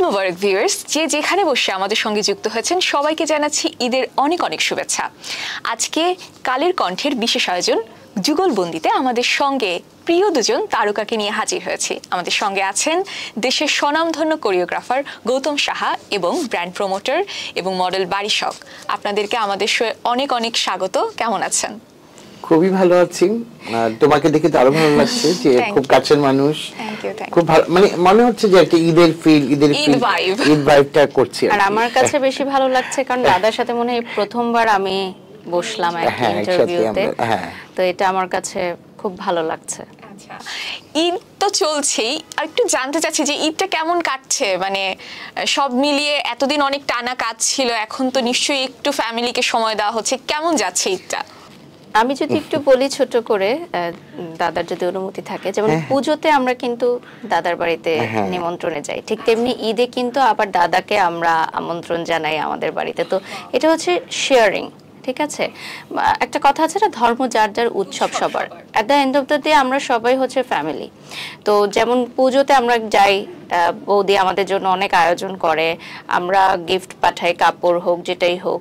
মোবারক viewers, যে যেখানে বসে আমাদের সঙ্গে যুক্ত হয়েছেন সবাইকে জানাচ্ছি ঈদের অনেক অনেক শুভেচ্ছা। আজকে কালের কণ্ঠের বিশেষ আয়োজন যুগলবন্দিতে আমাদের সঙ্গে প্রিয় দুজন তারকাকে নিয়ে হাজির হয়েছি। আমাদের সঙ্গে আছেন দেশের স্বনামধন্য কোরিওগ্রাফার গৌতম সাহা এবং ব্র্যান্ড প্রমোটার এবং মডেল বারিশক। আপনাদেরকে আমাদের শোয়ে অনেক অনেক স্বাগত। কেমন আছেন? খুবই ভালো আছি। তোমাকে দেখে তো আরো ভালো লাগছে যে খুব কাছের মানুষ। খুব ভালো, মানে মনে হচ্ছে যে একটা ঈদের ফিল, ঈদ ভাইবটা করছি। আর আমার কাছে বেশি ভালো লাগছে কারণ দাদার সাথে মনে হয় প্রথমবার আমি বসলাম একটা ইন্টারভিউতে, তো এটা আমার কাছে খুব ভালো লাগছে। আচ্ছা, ঈদ তো চলছেই, আর একটু জানতে চাচ্ছি যে ঈদটা কেমন কাটছে, মানে সব মিলিয়ে এতদিন অনেক টানা কাজ ছিল, এখন তো নিশ্চয়ই একটু ফ্যামিলিকে সময় দেওয়া হচ্ছে, কেমন যাচ্ছে ঈদটা? আমি যদি একটু বলি ছোট করে, দাদার যদি অনুমতি থাকে, যেমন পুজোতে আমরা কিন্তু দাদার বাড়িতে নিমন্ত্রণে যাই, ঠিক তেমনি ঈদে কিন্তু আবার দাদাকে আমরা আমন্ত্রণ জানাই আমাদের বাড়িতে। তো এটা হচ্ছে শেয়ারিং, ঠিক আছে? একটা কথা আছে না, ধর্ম যার যার উৎসব সবার। At the end of the day আমরা সবাই হচ্ছে ফ্যামিলি। তো যেমন পুজোতে আমরা যাই, বৌদি আমাদের জন্য অনেক আয়োজন করে, আমরা গিফট পাঠাই, কাপড় হোক যেটাই হোক।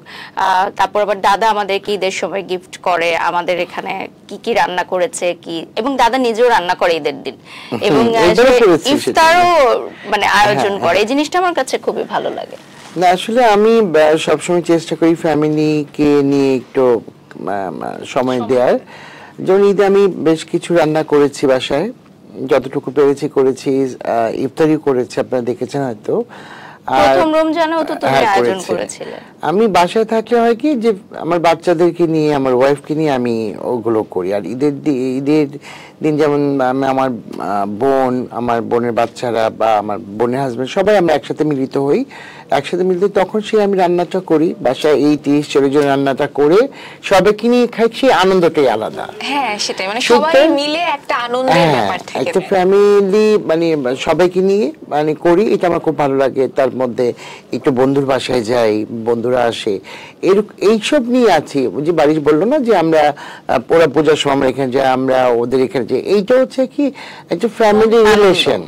তারপর আবার দাদা আমাদেরকে ঈদের সময় গিফট করে, আমাদের এখানে কি কি রান্না করেছে কি, এবং দাদা নিজেও রান্না করে ঈদের দিন, এবং ইফতারও মানে আয়োজন করে। এই জিনিসটা আমার কাছে খুবই ভালো লাগে। না, আসলে আমি সবসময় চেষ্টা করি ফ্যামিলিকে নিয়ে একটু সময় দেওয়ার। যেমন ঈদে আমি বেশ কিছু রান্না করেছি বাসায়, যতটুকু পেরেছি করেছি, ইফতারিও করেছি, আপনারা দেখেছেন হয়তো। প্রথম রমজানেও তো তুমি আয়োজন করেছিলে। আমি বাসায় থাকলে হয় কি যে আমার বাচ্চাদেরকে নিয়ে, আমার ওয়াইফকে নিয়ে আমি ওগুলো করি। আর ঈদের দিন যেমন আমার বোন, আমার বোনের বাচ্চারা বা আমার বোনের হাজবেন্ড সবাই আমরা একসাথে মিলিত হই। একসাথে মিলিত তখন আমি রান্নাটা করি বাসায়, এই 30-40 জন রান্নাটা করে সবাইকে নিয়ে খাই, সেই আনন্দটাই আলাদা। হ্যাঁ, সেটাই, মানে সবাই মিলে একটা আনন্দের ব্যাপার থাকে, একটা ফ্যামিলি, মানে সবাইকে নিয়ে মানে করি, এটা আমার খুব ভালো লাগে। তার মধ্যে একটু বন্ধুর বাসায় যাই, বন্ধুরা আসে, এইসব নিয়ে আছি। যে বাড়ি বললো না যে আমরা পুরো পূজার সময় আমরা এখানে যাই, আমরা ওদের এখানে যাই, এইটা হচ্ছে কি একটা ফ্যামিলি রিলেশন।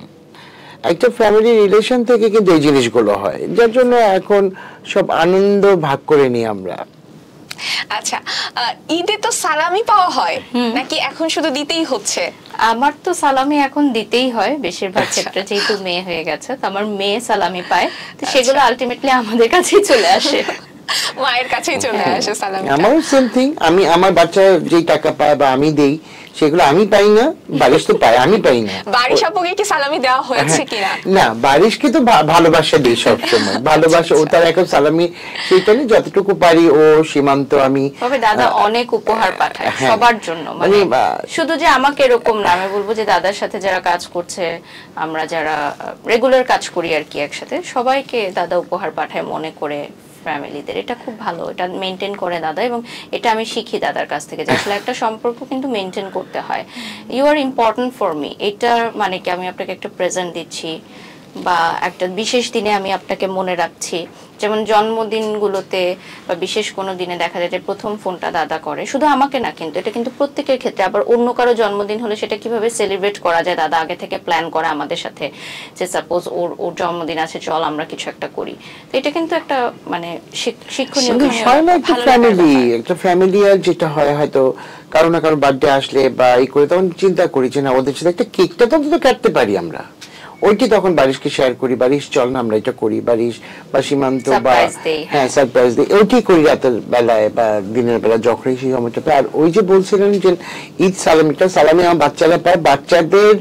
একটা ফ্যামিলি রিলেশন থেকে কিন্তু এই জিনিসগুলো হয়, যার জন্য এখন সব আনন্দ ভাগ করে নিই আমরা। আচ্ছা, ঈদে তো সালামি পাওয়া হয় নাকি এখন শুধু দিতেই হচ্ছে? আমার তো সালামি এখন দিতেই হয় বেশিরভাগ ক্ষেত্রে, যেহেতু মেয়ে হয়ে গেছে, তো আমার মেয়ে সালামি পায়, তো সেগুলো আলটিমেটলি আমাদের কাছেই চলে আসে, মায়ের কাছেই চলে আসে সালামি। আমারও সেম থিং। আমি আমার বাচ্চা যেই টাকা পায় বা আমি দেই, সেগুলো আমি পাই না, বারিশ তো পায়, আমি পাই না। বারিশ আপুকে কি সালামি দেওয়া হয়েছে কিনা? না, বারিশকে তো ভালোবাসা দিই সবসময়, ভালোবাসা। ও তার এখন সালামি সেইটা নিয়ে যতটুকু পারি, ও সীমান্ত আমি। তবে দাদা অনেক উপহার পাঠায় সবার জন্য, মানে শুধু যে আমাকে এরকম না, আমি বলবো যে দাদার সাথে যারা কাজ করছে, আমরা যারা রেগুলার কাজ করি আর কি একসাথে, সবাইকে দাদা উপহার পাঠায় মনে করে ফ্যামিলিদের। এটা খুব ভালো, এটা মেনটেন করে দাদা, এবং এটা আমি শিখি দাদার কাছ থেকে যে আসলে একটা সম্পর্ক কিন্তু মেনটেন করতে হয়। You are important for me, এটার মানে কি আমি আপনাকে একটা প্রেজেন্ট দিচ্ছি বা একটা বিশেষ দিনে আমি আপনাকে মনে রাখছি। যেমন জন্মদিনগুলোতে বা বিশেষ কোনো দিনে দেখা যায় যে প্রথম ফোনটা দাদা করে, শুধু আমাকে না কিন্তু, এটা কিন্তু প্রত্যেকের ক্ষেত্রে। আবার অন্য কারো জন্মদিন হলে সেটা কিভাবে সেলিব্রেট করা যায়, দাদা আগে থেকে প্ল্যান করে আমাদের সাথে, যে সাপোজ ওর জন্মদিন আছে, চল আমরা কিছু একটা করি। তো এটা কিন্তু একটা মানে শিক্ষণীয় ফ্যামিলি, একটা ফ্যামিলি। আর যেটা হয় হয়তো কারো না কারো বার্থডে আসলে বা এই করে, তখন চিন্তা করি যে না, ওদের সাথে একটা কেকটা তো কাটতে পারি আমরা, ওইটি তখন বারিশকে শেয়ার করি, বারিশ চল না আমরা এটা করি, বারিশ বা সীমান্ত বা হ্যাঁ সারপ্রাইজ দিই, ওইটি করি রাতের বেলায় বা দিনের বেলা যখনই সেই সময়টা পাই। আর ওই যে বলছিলেন যে ঈদ সালামি আমার বাচ্চারা পায়, বাচ্চাদের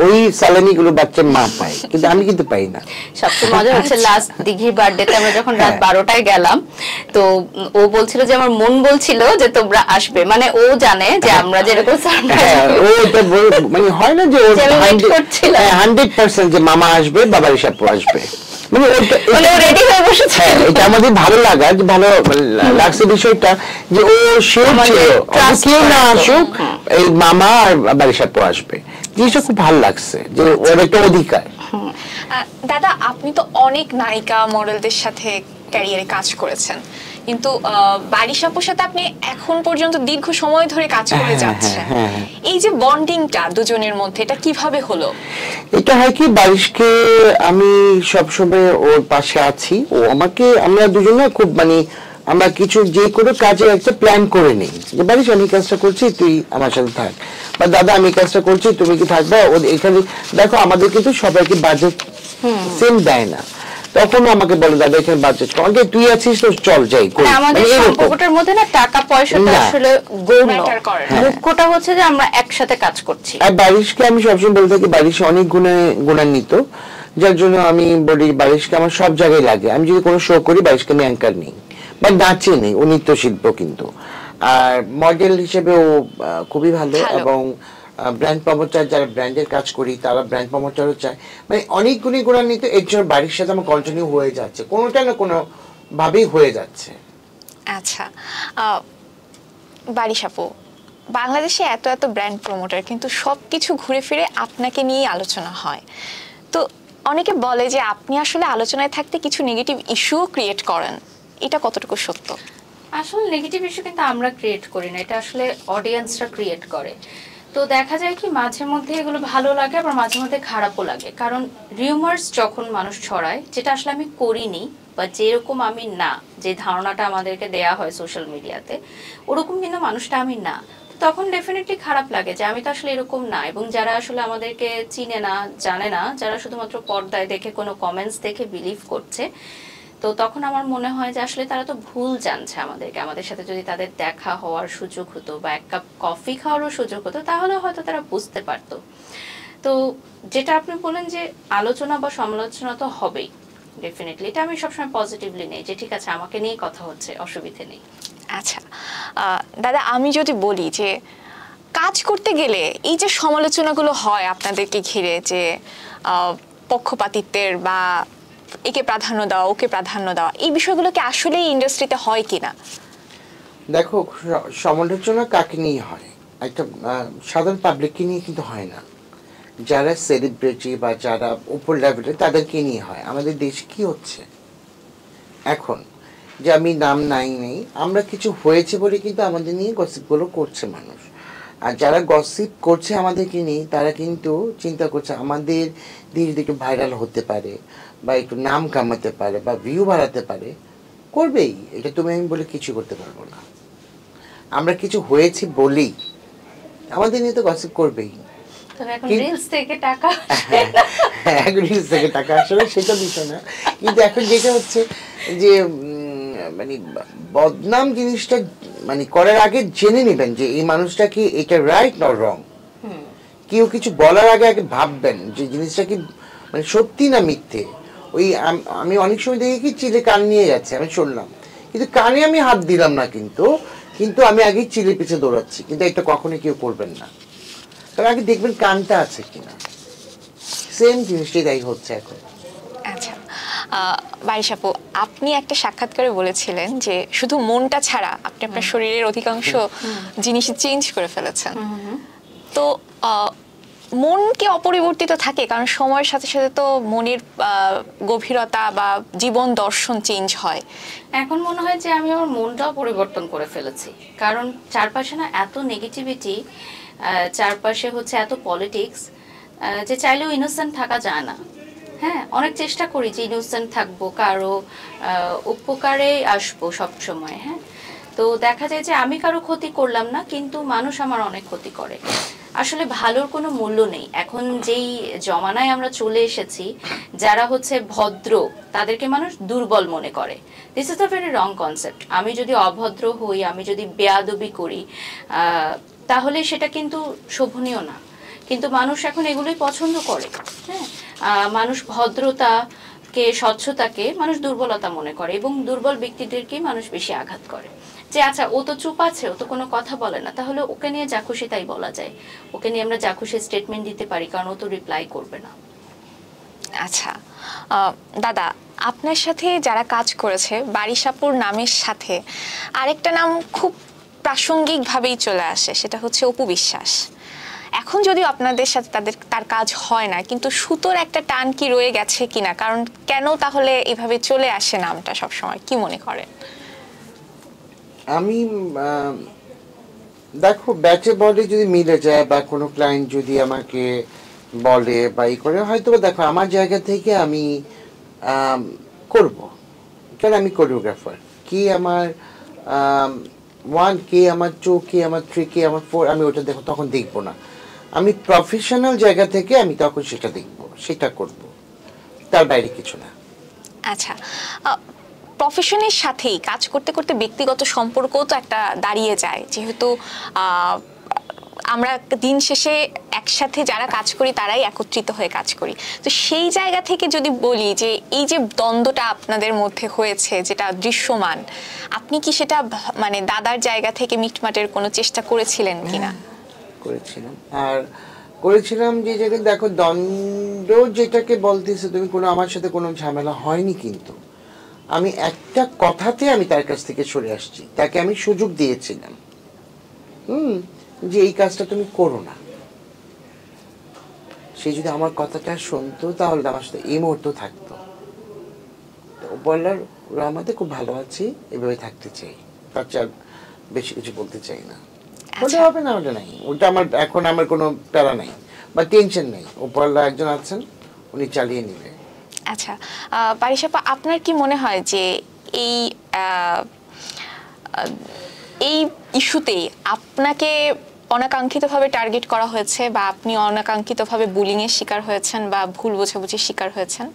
ওই সালামিগুলো বাচ্চার মা পায়, কিন্তু আমি কিন্তু পাই না। সবচেয়ে মজা হচ্ছে লাস্ট দিঘির বার্থডেতে আমরা যখন রাত 12টায় গেলাম, তো ও বলছিল যে আমার মন বলছিল যে তোমরা আসবে, মানে ও জানে যে আমরা যেরকম মানে হয় না যে 100% যে মামা আসবে, বাবার সাপু আসবে, মানে রেডি হয়ে বসেছে। এটা আমাদের ভালো লাগা, ভালো লাগছে বিষয়টা যে ও কেউ না আসুক, এই মামা আর বাবার সাপু আসবে, জিনিসটা খুব ভালো লাগছে যে ওর একটা অধিকার। দাদা, আপনি তো অনেক নায়িকা মডেলদের সাথে ক্যারিয়ারে কাজ করেছেন, কিন্তু বারিশ আপুর সাথে আপনি এখন পর্যন্ত দীর্ঘ সময় ধরে কাজ করে যাচ্ছেন, এই যে বন্ডিংটা দুজনের মধ্যে এটা কিভাবে হলো? এটা হয় কি, বারিশকে আমি সবসময় ওর পাশে আছি, ও আমাকে, আমরা দুজনে খুব আমরা কিছু যে কোনো কাজে একটা প্ল্যান করে নিই যে বারিশ আমি কাজটা করছি তুই আমার সাথে থাক, বা দাদা আমি কাজটা করছি তুমি কি থাকবা। এখানে দেখো আমাদের কিন্তু সবাইকে বাজেট সেম দেয় না, তখন আমাকে বলে দাদা এখানে বাজেট কম, তুই আছিস তো চল যাই করি। আমাদের সম্পর্কটার মধ্যে না টাকা পয়সাটা আসলে গৌণ, মুখ্যটা হচ্ছে যে আমরা একসাথে কাজ করছি। আর বারিশকে আমি সবসময় বলে থাকি বারিশ অনেক গুণান্বিত, যার জন্য আমি বলি বারিশকে আমার সব জায়গায় লাগে। আমি যদি কোনো শো করি বারিশকে আমি অ্যাঙ্কার নেই বা নাচে নেই, ও নৃত্যশিল্প কিন্তু, আর মডেল হিসেবে ও খুবই ভালো। এবং ব্র্যান্ড প্রমোটার, যারা ব্র্যান্ডের কাজ করি তারা ব্র্যান্ড প্রমোটারও চায়, অনেক গুণান্বিত। এর জন্য বাড়ির সাথে আমার কন্টিনিউ হয়ে যাচ্ছে, কোনোটা না কোনো ভাবেই হয়ে যাচ্ছে। আচ্ছা বারিশ আপু, বাংলাদেশে এত এত ব্র্যান্ড প্রমোটার, কিন্তু সবকিছু ঘুরে ফিরে আপনাকে নিয়েই আলোচনা হয়। তো অনেকে বলে যে আপনি আসলে আলোচনায় থাকতে কিছু নেগেটিভ ইস্যুও ক্রিয়েট করেন, এটা কতটুকু সত্য? আসলে নেগেটিভ ইস্যু কিন্তু আমরা ক্রিয়েট করি না, এটা আসলে অডিয়েন্সরা ক্রিয়েট করে। তো দেখা যায় কি মাঝে মধ্যে এগুলো ভালো লাগে, আবার মাঝে মধ্যে খারাপও লাগে। কারণ রিউমার্স যখন মানুষ ছড়ায়, যেটা আসলে আমি করিনি বা যেরকম আমি না, যে ধারণাটা আমাদেরকে দেয়া হয় সোশ্যাল মিডিয়াতে, ওরকম কিন্তু মানুষটা আমি না, তখন ডেফিনেটলি খারাপ লাগে যে আমি তো আসলে এরকম না। এবং যারা আসলে আমাদেরকে চিনে না, জানে না, যারা শুধুমাত্র পর্দায় দেখে কোনো কমেন্টস দেখে বিলিভ করছে, তো তখন আমার মনে হয় যে আসলে তারা তো ভুল জানছে আমাদেরকে। আমাদের সাথে যদি তাদের দেখা হওয়ার সুযোগ হতো বা এক কাপ কফি খাওয়ারও সুযোগ হতো, তাহলে হয়তো তারা বুঝতে পারতো। তো যেটা আপনি বলেন যে আলোচনা বা সমালোচনা তো হবেই, ডেফিনেটলি এটা আমি সবসময় পজিটিভলি নেই, যে ঠিক আছে আমাকে নিয়ে কথা হচ্ছে, অসুবিধে নেই। আচ্ছা দাদা, আমি যদি বলি যে কাজ করতে গেলে এই যে সমালোচনাগুলো হয় আপনাদেরকে ঘিরে, যে পক্ষপাতিত্বের বা একে প্রাধান্য দেওয়া ওকে প্রাধান্য দেওয়া, এই বিষয়গুলো কি আসলে ইন্ডাস্ট্রিতে হয় কিনা? দেখো, সমালোচনা কাকে নিয়ে হয়? একটা সাধারণ পাবলিককে নিয়ে কিন্তু হয় না। যারা সেলিব্রিটি বা যারা উপর লেভেলে তাদেরকে নিয়ে হয়। আমাদের দেশে কি হচ্ছে এখন, যে আমি নাম নেই, আমরা কিছু হয়েছে বলে কিন্তু আমাদের নিয়ে গসিপগুলো করছে মানুষ। আর যারা গসিপ করছে আমাদেরকে নিয়ে, তারা কিন্তু চিন্তা করছে আমাদের ধীরে ধীরে ভাইরাল হতে পারে বা একটু নাম কামাতে পারে বা ভিউ বাড়াতে পারে, করবেই। এটা তুমি আমি বলে কিছু করতে পারবো না। আমরা কিছু হয়েছি বলেই আমাদের নিয়ে তো গসিপ করবেই। এখন রিলস থেকে টাকা আসলে সেটা বিষয় না, কিন্তু এখন যেটা হচ্ছে যে বদনাম জিনিসটা করার আগে জেনে নেবেন যে এই মানুষটা কি এটা রাইট না রং। কেউ কিছু বলার আগে আগে ভাববেন যে জিনিসটা কি সত্যি না মিথ্যে। ওই আমি অনেক সময় দেখি কি চিলে কান নিয়ে যাচ্ছে, আমি শুনলাম, কিন্তু কানে আমি হাত দিলাম না, কিন্তু আমি আগে চিলে পিছে দৌড়াচ্ছি, কিন্তু এটা কখনোই কেউ করবেন না। কারণ আগে দেখবেন কানটা আছে কিনা। সেম জিনিসটাই তাই হচ্ছে এখন। আচ্ছা বারিশ আপু, আপনি একটা সাক্ষাৎকারে বলেছিলেন যে শুধু মনটা ছাড়া আপনি আপনার শরীরের অধিকাংশ জিনিস চেঞ্জ করে ফেলেছেন। তো মনকে অপরিবর্তিত থাকে, কারণ সময়ের সাথে সাথে তো মনের গভীরতা বা জীবন দর্শন চেঞ্জ হয়। এখন মনে হয় যে আমি আমার মনটাও পরিবর্তন করে ফেলেছি, কারণ চারপাশে না এত নেগেটিভিটি, চারপাশে হচ্ছে এত পলিটিক্স, যে চাইলেও ইনোসেন্ট থাকা যায় না। হ্যাঁ, অনেক চেষ্টা করি যে ইনোসেন্ট থাকবো, কারো উপকারে আসবো সবসময়। হ্যাঁ, তো দেখা যায় যে আমি কারো ক্ষতি করলাম না, কিন্তু মানুষ আমার অনেক ক্ষতি করে। আসলে ভালোর কোনো মূল্য নেই। এখন যেই জমানায় আমরা চলে এসেছি, যারা হচ্ছে ভদ্র তাদেরকে মানুষ দুর্বল মনে করে। This is a very wrong concept. আমি যদি অভদ্র হই, আমি যদি বেয়াদবি করি, তাহলে সেটা কিন্তু শোভনীয় না। কিন্তু মানুষ এখন এগুলোই পছন্দ করে। হ্যাঁ, মানুষ ভদ্রতাকে, স্বচ্ছতাকে মানুষ দুর্বলতা মনে করে, এবং দুর্বল ব্যক্তিদেরকেই মানুষ বেশি আঘাত করে। যে আচ্ছা ও তো চুপ আছে, ও তো কোনো কথা বলে না, তাহলে ওকে নিয়ে যা খুশি তাই বলা যায়, ওকে নিয়ে আমরা যা খুশি স্টেটমেন্ট দিতে পারি, কারণ ও তো রিপ্লাই করবে না। আচ্ছা দাদা, আপনার সাথে যারা কাজ করেছে, বারিশ আপুর নামের সাথে আরেকটা নাম খুব প্রাসঙ্গিকভাবেই চলে আসে, সেটা হচ্ছে অপু বিশ্বাস। এখন যদিও আপনাদের সাথে তার কাজ হয় না, কিন্তু সুতোর একটা টান কি রয়ে গেছে কিনা? কারণ কেন তাহলে এভাবে চলে আসে নামটা সবসময়, কি মনে করেন? আমি দেখো ব্যাচে বলে যদি মিলে যায় বা কোনো ক্লায়েন্ট যদি আমাকে বলে বা ই করে, হয়তো দেখো আমার জায়গা থেকে আমি করব, কারণ আমি কোরিওগ্রাফার। কি আমার 1, কে আমার 2, কে আমার 3, কে আমার 4, আমি ওটা দেখো তখন দেখবো না। আমি প্রফেশনাল জায়গা থেকে আমি তখন সেটা দেখবো, সেটা করব, তার বাইরে কিছু না। আচ্ছা, প্রফেশনের সাথেই কাজ করতে করতে ব্যক্তিগত সম্পর্কও তো একটা দাঁড়িয়ে যায়, যেহেতু আমরা দিন শেষে একসাথে যারা কাজ করি তারাই একত্রিত হয়ে কাজ করি। তো সেই জায়গা থেকে যদি বলি যে এই যে দ্বন্দ্বটা আপনাদের মধ্যে হয়েছে যেটা দৃশ্যমান, আপনি কি সেটা মানে দাদার জায়গা থেকে মিটমাটের কোনো চেষ্টা করেছিলেন কিনা? করেছিলাম, আর করেছিলাম যে জায়গায় দেখো দ্বন্দ্ব যেটাকে বলতেছে তুমি, কোনো আমার সাথে কোনো ঝামেলা হয়নি, কিন্তু আমি একটা কথাতে আমি তার কাছ থেকে সরে আসছি, তাকে আমি সুযোগ দিয়েছিলাম যে এই কাজটা তুমি করো না। সে যদি আমার কথাটা শুনতো তাহলে আমার সাথে এই মুহূর্তে থাকতো। বলার ওরা আমাদের খুব ভালো আছি, এভাবে থাকতে চাই, তার চেয়ে বেশি কিছু বলতে চাই না। ওটা হবে না, ওটা নাই, ওটা আমার এখন আমার কোনো প্যারা নাই বা টেনশন নেই। উপরওয়ালা একজন আছেন, উনি চালিয়ে নেবে। আচ্ছা, পারিসাপা, আপনার কি মনে হয় যে এই এই ইস্যুতেই আপনাকে অনাকাঙ্ক্ষিতভাবে টার্গেট করা হয়েছে বা আপনি অনাকাঙ্ক্ষিতভাবে বুলিং এর শিকার হয়েছেন বা ভুল বোঝাবুঝির শিকার হয়েছেন?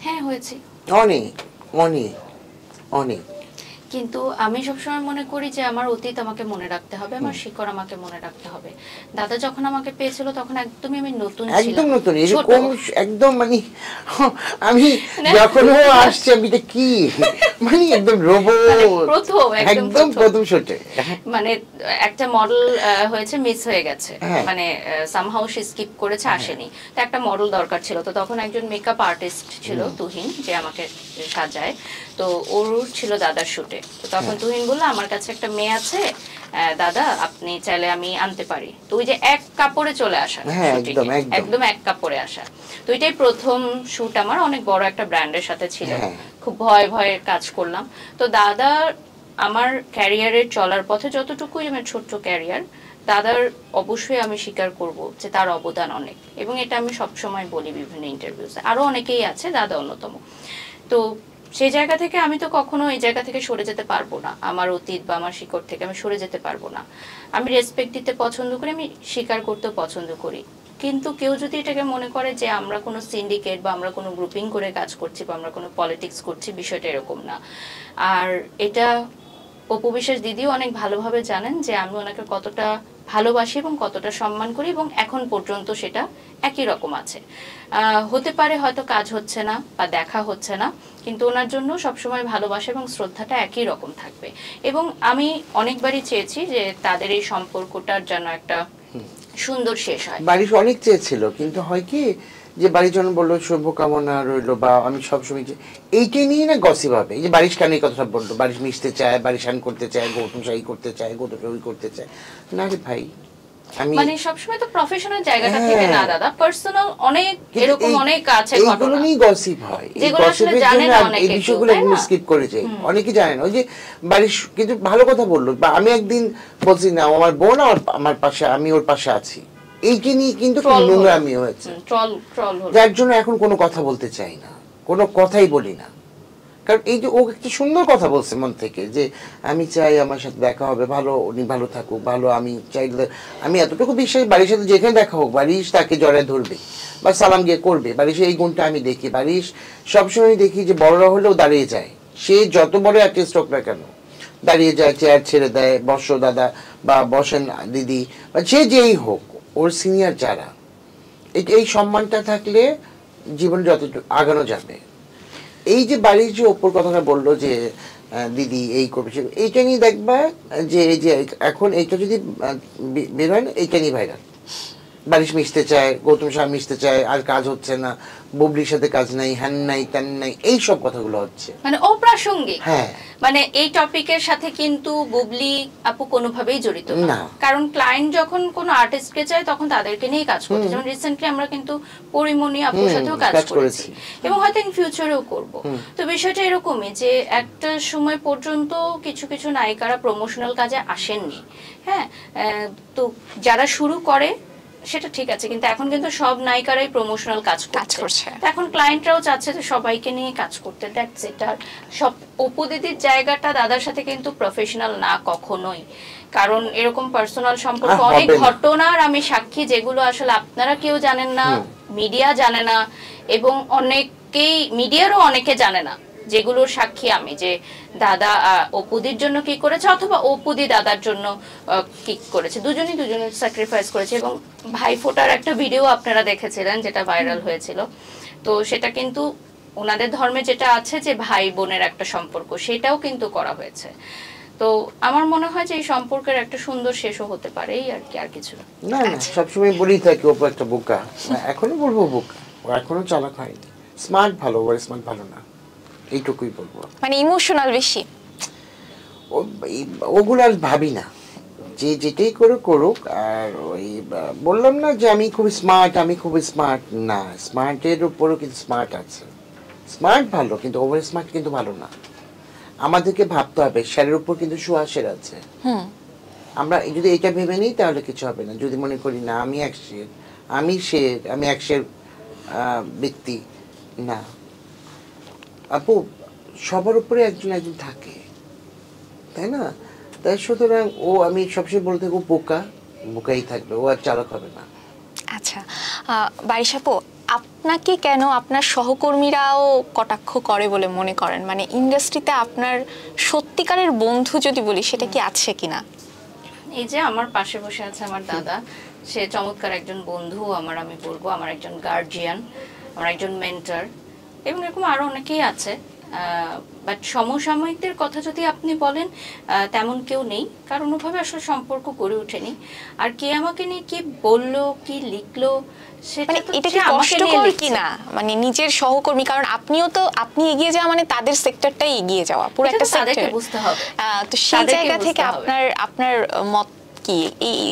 হ্যাঁ, হয়েছি, অনেক অনেক অনেক। কিন্তু আমি সবসময় মনে করি যে আমার অতীত আমাকে মনে রাখতে হবে, আমার শিকড় আমাকে মনে রাখতে হবে। দাদা যখন আমাকে পেয়েছিল তখন একদমই আমি নতুন ছিলাম, একদম নতুন, এরকম একদম মানে আমি যখন ও আসছে আমি তো কি মানে একদম রোবট, একদম প্রথম শটে। মানে একটা মডেল হয়েছে, মিস হয়ে গেছে, মানে সামহাউ সে স্কিপ করেছে, আসেনি। তো একটা মডেল দরকার ছিল, তো তখন একজন মেকআপ আর্টিস্ট ছিল তুহিন, যে আমাকে সাজায়। তো ওর ছিল দাদার শুটে। তো তখন তুহিন বললো আমার কাছে একটা মেয়ে আছে দাদা, আপনি চাইলে আমি আনতে পারি। তো ওই যে এক কাপড়ে চলে আসা, একদম এক কাপড়ে আসা। তো এটাই প্রথম শুট আমার, অনেক বড় একটা ব্র্যান্ডের সাথে ছিল, খুব ভয়ে ভয়ে কাজ করলাম। তো দাদা আমার ক্যারিয়ারের চলার পথে যতটুকুই আমার ছোট্ট ক্যারিয়ার, দাদার অবশ্যই আমি স্বীকার করব যে তার অবদান অনেক, এবং এটা আমি সবসময় বলি বিভিন্ন ইন্টারভিউতে। আরো অনেকেই আছে, দাদা অন্যতম। তো সেই জায়গা থেকে আমি তো কখনো এই জায়গা থেকে সরে যেতে পারবো না, আমার অতীত বা আমার শিকড় থেকে আমি সরে যেতে পারবো না। আমি রেসপেক্ট দিতে পছন্দ করি, আমি স্বীকার করতেও পছন্দ করি। কিন্তু কেউ যদি এটাকে মনে করে যে আমরা কোনো সিন্ডিকেট বা আমরা কোনো গ্রুপিং করে কাজ করছি বা আমরা কোনো পলিটিক্স করছি, বিষয়টা এরকম না। আর এটা অপু বিশ্বাস দিদিও অনেক ভালোভাবে জানেন যে আমি ওনাকে কতটা ভালোবাসি এবং কতটা সম্মান করি, এবং এখন পর্যন্ত সেটা একই রকম আছে। হতে পারে হয়তো কাজ হচ্ছে না বা দেখা হচ্ছে না, কিন্তু ওনার জন্য সবসময় ভালোবাসা এবং শ্রদ্ধাটা একই রকম থাকবে। এবং আমি অনেকবারই চেয়েছি যে তাদের এই সম্পর্কটার যেন একটা সুন্দর শেষ হয়। বাড়ির অনেক চেয়েছিল, কিন্তু হয় কি যে বাড়িজন বললো শুভকামনা রইলো, বা আমি সবসময় যে এইটাই নিয়ে না গসিপ হবে, এই যে বারিশ কানে কথা বললো, বারিশ মিশতে চায়, বারিশ শান করতে চায়, গৌতম শাহী করতে চায়, গৌতম শাহী করতে চায় না রে ভাই। মানে সবসময় তো প্রফেশনাল জায়গাটা থেকে না দাদা, পার্সোনাল অনেক এরকম অনেক আছে ঘটনা, এগুলো নিয়ে গসিপ হয়। এই গসিপের জন্য এই বিষয়গুলো স্কিপ করে যাই, অনেকে জানে না। ওই যে বাড়ির কিন্তু ভালো কথা বললো, বা আমি একদিন বলছি না আমার বোন আমার পাশে, আমি ওর পাশে আছি, এইটি নিয়ে কিন্তু নোংরামি হয়েছে, যার জন্য এখন কোনো কথা বলতে চাই না, কোনো কথাই বলি না। কারণ এই যে ও একটা সুন্দর কথা বলছে মন থেকে, যে আমি চাই আমার সাথে দেখা হবে, ভালো উনি ভালো থাকুক, ভালো আমি চাই। আমি এতটুকু বিশ্বাস, বাড়ির সাথে যেখানে দেখা হোক বাড়ির তাকে জড়ায় ধরবে বা সালাম গিয়ে করবে। বাড়ির এই গুণটা আমি দেখি, বাড়ির সবসময় দেখি যে বড়রা হলেও দাঁড়িয়ে যায়, সে যত বড় আর্টিস্ট হোক না কেন দাঁড়িয়ে যায়, চেয়ার ছেড়ে দেয়, বসো দাদা বা বসেন দিদি, বা যে যেই হোক ওর সিনিয়র যারা, এই সম্মানটা থাকলে জীবনে যতটুকু আগানো যাবে। এই যে বাড়ির যে ওপর কথাটা বললো যে দিদি এই করবে, এইটা নিয়ে দেখবা যে এই যে এখন এইটা যদি বের হয় না, এইটা নিয়ে ভাইরাল, বারিশ মিশতে চায়, গৌতম শাহ মিশতে চায়, আর কাজ হচ্ছে না, বুবলির সাথে কাজ নাই, হ্যান নাই, ত্যান নাই, এই সব কথাগুলো হচ্ছে, মানে অপ্রাসঙ্গিক। হ্যাঁ, মানে এই টপিকের সাথে কিন্তু বুবলি আপু কোনোভাবেই জড়িত না, কারণ ক্লায়েন্ট যখন কোনো আর্টিস্টকে চায় তখন তাদেরকে নিয়েই কাজ করতে। যেমন রিসেন্টলি আমরা কিন্তু পরিমণি আপুর সাথেও কাজ করেছি এবং হয়তো ইন ফিউচারেও করব। তো বিষয়টা এরকমই যে একটা সময় পর্যন্ত কিছু কিছু নায়িকারা প্রমোশনাল কাজে আসেননি, হ্যাঁ, তো যারা শুরু করে সেটা ঠিক আছে, কিন্তু এখন কিন্তু সব নায়িকারাই প্রমোশনাল কাজ করছে। এখন ক্লায়েন্টরাও চাচ্ছে যে সবাইকে নিয়ে কাজ করতে, দ্যাটস ইট। আর সব অপু দিদির জায়গাটা দাদার সাথে কিন্তু প্রফেশনাল না কখনোই, কারণ এরকম পার্সোনাল সম্পর্ক অনেক ঘটনার আমি সাক্ষী, যেগুলো আসলে আপনারা কেউ জানেন না, মিডিয়া জানে না, এবং অনেকেই মিডিয়ারও অনেকে জানে না, যেগুলোর সাক্ষী আমি, যে দাদা অপুদির জন্য কি করেছে অথবা অপুদি দাদার জন্য কি করেছে, দুজনই দুজনের স্যাক্রিফাইস করেছে। এবং ভাইফোঁটার একটা ভিডিও আপনারা দেখেছিলেন যেটা ভাইরাল হয়েছিল, তো সেটা কিন্তু ওনাদের ধর্মে যেটা আছে যে ভাই বোনের একটা সম্পর্ক, সেটাও কিন্তু করা হয়েছে। তো আমার মনে হয় যে এই সম্পর্কের একটা সুন্দর শেষও হতে পারে, এই আর কি, আর কিছু না। না, সবসময় বলেই থাকি অপু একটা বোকা, এখনো বলবো বোকা, এখনো চালাক হয়নি, স্মার্ট ভালো, ওর স্মার্ট ভালো না, এইটুকুই বলবো। মানে ইমোশনাল বেশি, ওগুলো আর ভাবি না, যে যেটাই করুক। আর ওই বললাম না যে আমি খুব স্মার্ট, আমি খুব স্মার্ট না, স্মার্টের উপরও কিন্তু স্মার্ট আছে, স্মার্ট ভালো কিন্তু ওভার স্মার্ট কিন্তু ভালো না। আমাদেরকে ভাবতে হবে শেরের উপর কিন্তু সুহাসের আছে, আমরা যদি এটা ভেবে নিই তাহলে কিছু হবে না। যদি মনে করি না আমি এক শের, আমি এক শের ব্যক্তি, না আপু, সবার উপরে একজন একজন থাকে, তাই না? তাই সুতরাং ও, আমি সবসময় বলতে থাকবো বোকাই থাকবে, ও আর চালাক হবে না। আচ্ছা, বারিশ আপু, আপনাকে কেন আপনার সহকর্মীরাও কটাক্ষ করে বলে মনে করেন? মানে ইন্ডাস্ট্রিতে আপনার সত্যিকারের বন্ধু যদি বলি, সেটা কি আছে কিনা? এই যে আমার পাশে বসে আছে আমার দাদা, সে চমৎকার একজন বন্ধু আমার, আমি বলবো আমার একজন গার্জিয়ান, আমার একজন মেন্টর, এবং এরকম আরো অনেকেই আছে। বাট সমসাময়িকদের কথা যদি আপনি বলেন, তেমন কেউ নেই, কারণ ওভাবে আসলে সম্পর্ক গড়ে ওঠেনি। আর কে আমাকে নিয়ে কি বললো, কি লিখলো, সেটা তো এটা কি কষ্টকর কিনা, মানে নিজের সহকর্মী, কারণ আপনি এগিয়ে যাওয়া মানে তাদের সেক্টরটাই এগিয়ে যাওয়া, পুরো একটা সেক্টর বুঝতে হবে। তো সেই জায়গা থেকে আপনার মত কি,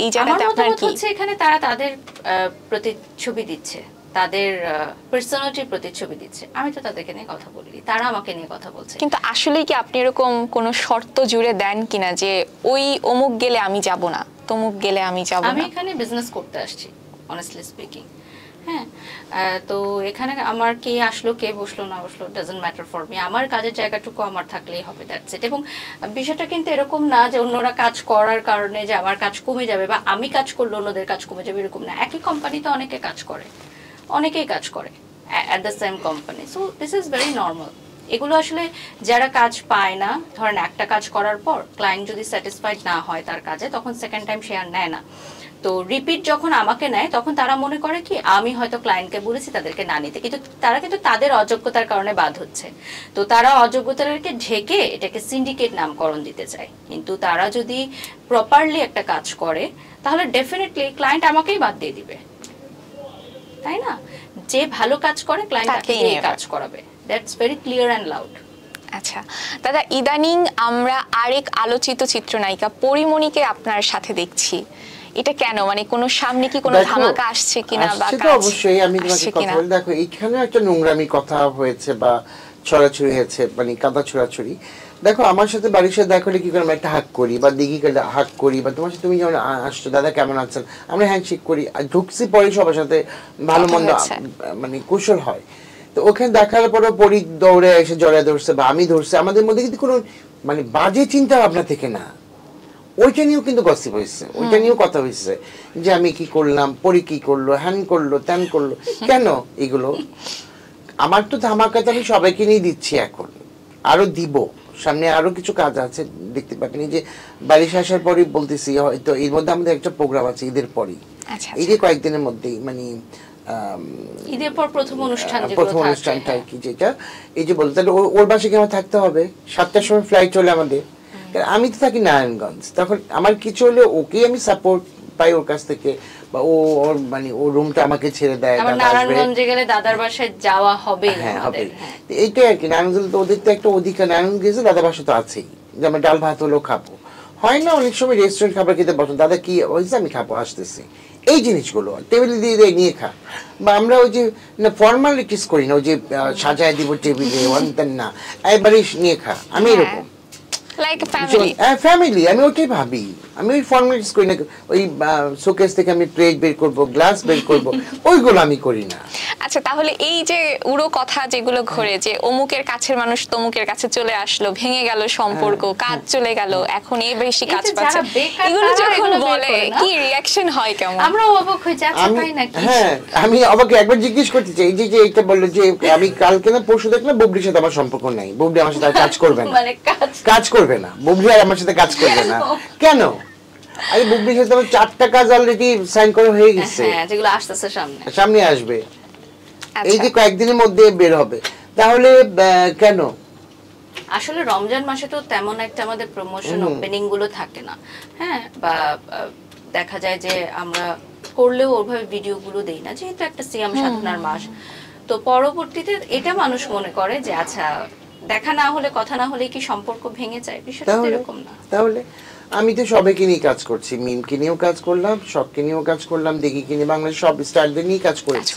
এই জায়গাতে আপনার কি? এখানে তারা তাদের প্রতিচ্ছবি দিচ্ছে, তাদের পার্সোনালিটির প্রতিচ্ছবি দিচ্ছে, আমি তো তাদেরকে নিয়ে কথা বলি, তারা আমাকে নিয়ে কথা বলছে। কিন্তু আসলে কি আপনি এরকম কোনো শর্ত জুড়ে দেন কিনা যে ওই অমুক গেলে আমি যাব না, তমুক গেলে আমি যাব না? আমি এখানে বিজনেস করতে আসছি, অনেস্টলি স্পিকিং, হ্যাঁ। তো এখানে আমার কে আসলো কে বসলো না বসলো ডাজন্ট ম্যাটার ফর মি, আমার কাজের জায়গাটুকু আমার থাকলেই হবে, দ্যাটস ইট। এবং বিষয়টা কিন্তু এরকম না যে অন্যরা কাজ করার কারণে যে আমার কাজ কমে যাবে, বা আমি কাজ করলে অন্যদের কাজ কমে যাবে, এরকম না। একই কোম্পানিতে অনেকেই কাজ করে at the same company, so this is very normal. এগুলো আসলে যারা কাজ পায় না, ধরেন একটা কাজ করার পর ক্লায়েন্ট যদি স্যাটিসফাইড না হয় তার কাজে, তখন সেকেন্ড টাইম সে আর নেয় না। তো রিপিট যখন আমাকে নেয়, তখন তারা মনে করে কি আমি হয়তো ক্লায়েন্টকে বলেছি তাদেরকে না নিতে, কিন্তু তারা কিন্তু তাদের অযোগ্যতার কারণে বাদ হচ্ছে। তো তারা অযোগ্যতাকে ঢেকে এটাকে সিন্ডিকেট নামকরণ দিতে চায়। কিন্তু তারা যদি প্রপারলি একটা কাজ করে, তাহলে ডেফিনেটলি ক্লায়েন্ট আমাকেই বাদ দিয়ে দিবে, তাই না? যে ভালো কাজ করে ক্লায়েন্ট তাকেই কাজ করাবে, that's very clear and loud. আচ্ছা দাদা, ইদানিং আমরা আরেক আলোচিত চিত্রনায়িকা পরিমণিকে আপনার সাথে দেখছি, এটা কেন? মানে কোনো সামনে কি কোনো ধামাকা আসছে কিনা? বা সেটা অবশ্যই আমি তোমাকে কথা বলি, দেখো এইখানে একটা নোংরামি কথা হয়েছে বা ছড়াছড়ি হয়েছে, মানে কাদা ছড়াছড়ি। দেখো আমার সাথে বাড়ির সাথে দেখা হলে কি করে আমরা একটা হাক করি, বা দিঘি গেলে হাক করি, বা তোমার সাথে তুমি যেমন আসছো দাদা কেমন আছেন, আমরা হ্যান্ডশেক করি, আর ঢুকছি পরে সবার সাথে ভালো মন্দ মানে কুশল হয়। তো ওখানে দেখার পরে পরি দৌড়ে এসে জড়ায় ধরছে বা আমি ধরছে, আমাদের মধ্যে কিন্তু কোনো মানে বাজে চিন্তা ভাবনা থেকে না, ওইটা নিয়েও কিন্তু গসিপ হয়েছে, ওইটা নিয়েও কথা হয়েছে যে আমি কি করলাম, পরি কি করলো, হ্যান করলো, ত্যান করলো। কেন এগুলো? আমার তো ধামাকাতে আমি সবাইকে নিয়ে দিচ্ছি, এখন আরো দিব, সামনে আরো কিছু কাজ আছে, দেখতে পাবেন। যে বারিশ আসার পরই বলতেছি, হয়তো এর মধ্যে আমাদের একটা প্রোগ্রাম আছে ঈদের পরই, এই যে কয়েকদিনের মধ্যেই, মানে ঈদের পর প্রথম অনুষ্ঠানটা আর কি, যেটা এই যে বলতে ওর বাসায় কি আমার থাকতে হবে, 7টার সময় ফ্লাইট চলে আমাদের, আমি তো থাকি নারায়ণগঞ্জ, তখন আমার কিছু হলে ওকে আমি সাপোর্ট পাই ওর কাছ থেকে, বা ও ওর মানে ও রুমটা আমাকে ছেড়ে দেয়। আমার নারায়ণগঞ্জে গেলে দাদার বাসায় যাওয়া হবে। হ্যাঁ হবে, এইটাই আর কি। নারায়ণগঞ্জ তো ওদের তো একটা অধিকার, নারায়ণগঞ্জ গেছে দাদার বাসা তো আছেই, যে আমরা ডাল ভাত হলেও খাবো। হয় না অনেক সময় রেস্টুরেন্ট খাবার খেতে পছন্দ, দাদা কি হয়েছে আমি খাবো আসতেছি, এই জিনিসগুলো টেবিলে দিয়ে দিয়ে নিয়ে খা। বা আমরা ওই যে ফর্মালিটিস করি না, ওই যে সাজায় দিব টেবিলে ওয়ান না, একবারে নিয়ে খা, আমি এরকম লাইক ফ্যামিলি। ফ্যামিলি আমি ওটাই ভাবি, আমি ওই ফর্মালিটিস করি না, ওই শোকেস থেকে আমি প্লেট বের করব, গ্লাস বের করব, ওইগুলো আমি করি না। আচ্ছা, তাহলে এই যে উড়ো কথা যেগুলো ঘুরে, যে অমুকের কাছের মানুষ তমুকের কাছে চলে আসলো, ভেঙে গেল সম্পর্ক, কাজ চলে গেল, এখন এই বেশি কাজ পাচ্ছে, এগুলো যখন বলে কি রিঅ্যাকশন হয় কেমন? আমরা অবাক হয়ে যাচ্ছি তাই নাকি? হ্যাঁ, আমি অবাক একবার জিজ্ঞেস করতে চাই, যে এটা বললো যে আমি কালকে না পরশু দেখলাম বুবলির সাথে আমার সম্পর্ক নাই, বুবলি আমার সাথে কাজ করবে না, মানে কাজ করবে না, বুবলি আর আমার সাথে কাজ করবে না কেন? আরে বুবলির সাথে আমার 4টা কাজ অলরেডি সাইন করা হয়ে গেছে, হ্যাঁ যেগুলো আসতেছে সামনে আসবে, এই যে কয়েকদিনের মধ্যে বের হবে, তাহলে কেন? আসলে রমজান মাসে তো তেমন একটা আমাদের প্রমোশন ওপেনিং গুলো থাকে না, হ্যাঁ, বা দেখা যায় যে আমরা করলেও ওইভাবে ভিডিও গুলো দেই না, যেহেতু একটা সিয়াম সাধনার মাস। তো পরবর্তীতে এটা মানুষ মনে করে যে আচ্ছা দেখা না হলে, কথা না হলে কি সম্পর্ক ভেঙে যায়, বিষয়টা এরকম না। তাহলে আমি তো সবাইকে নিয়ে কাজ করছি, মিমকে নিয়েও কাজ করলাম, শখকে নিয়েও কাজ করলাম, দেখিকে নিয়ে, বাংলাদেশ সব স্টারদের নিয়ে কাজ করেছি।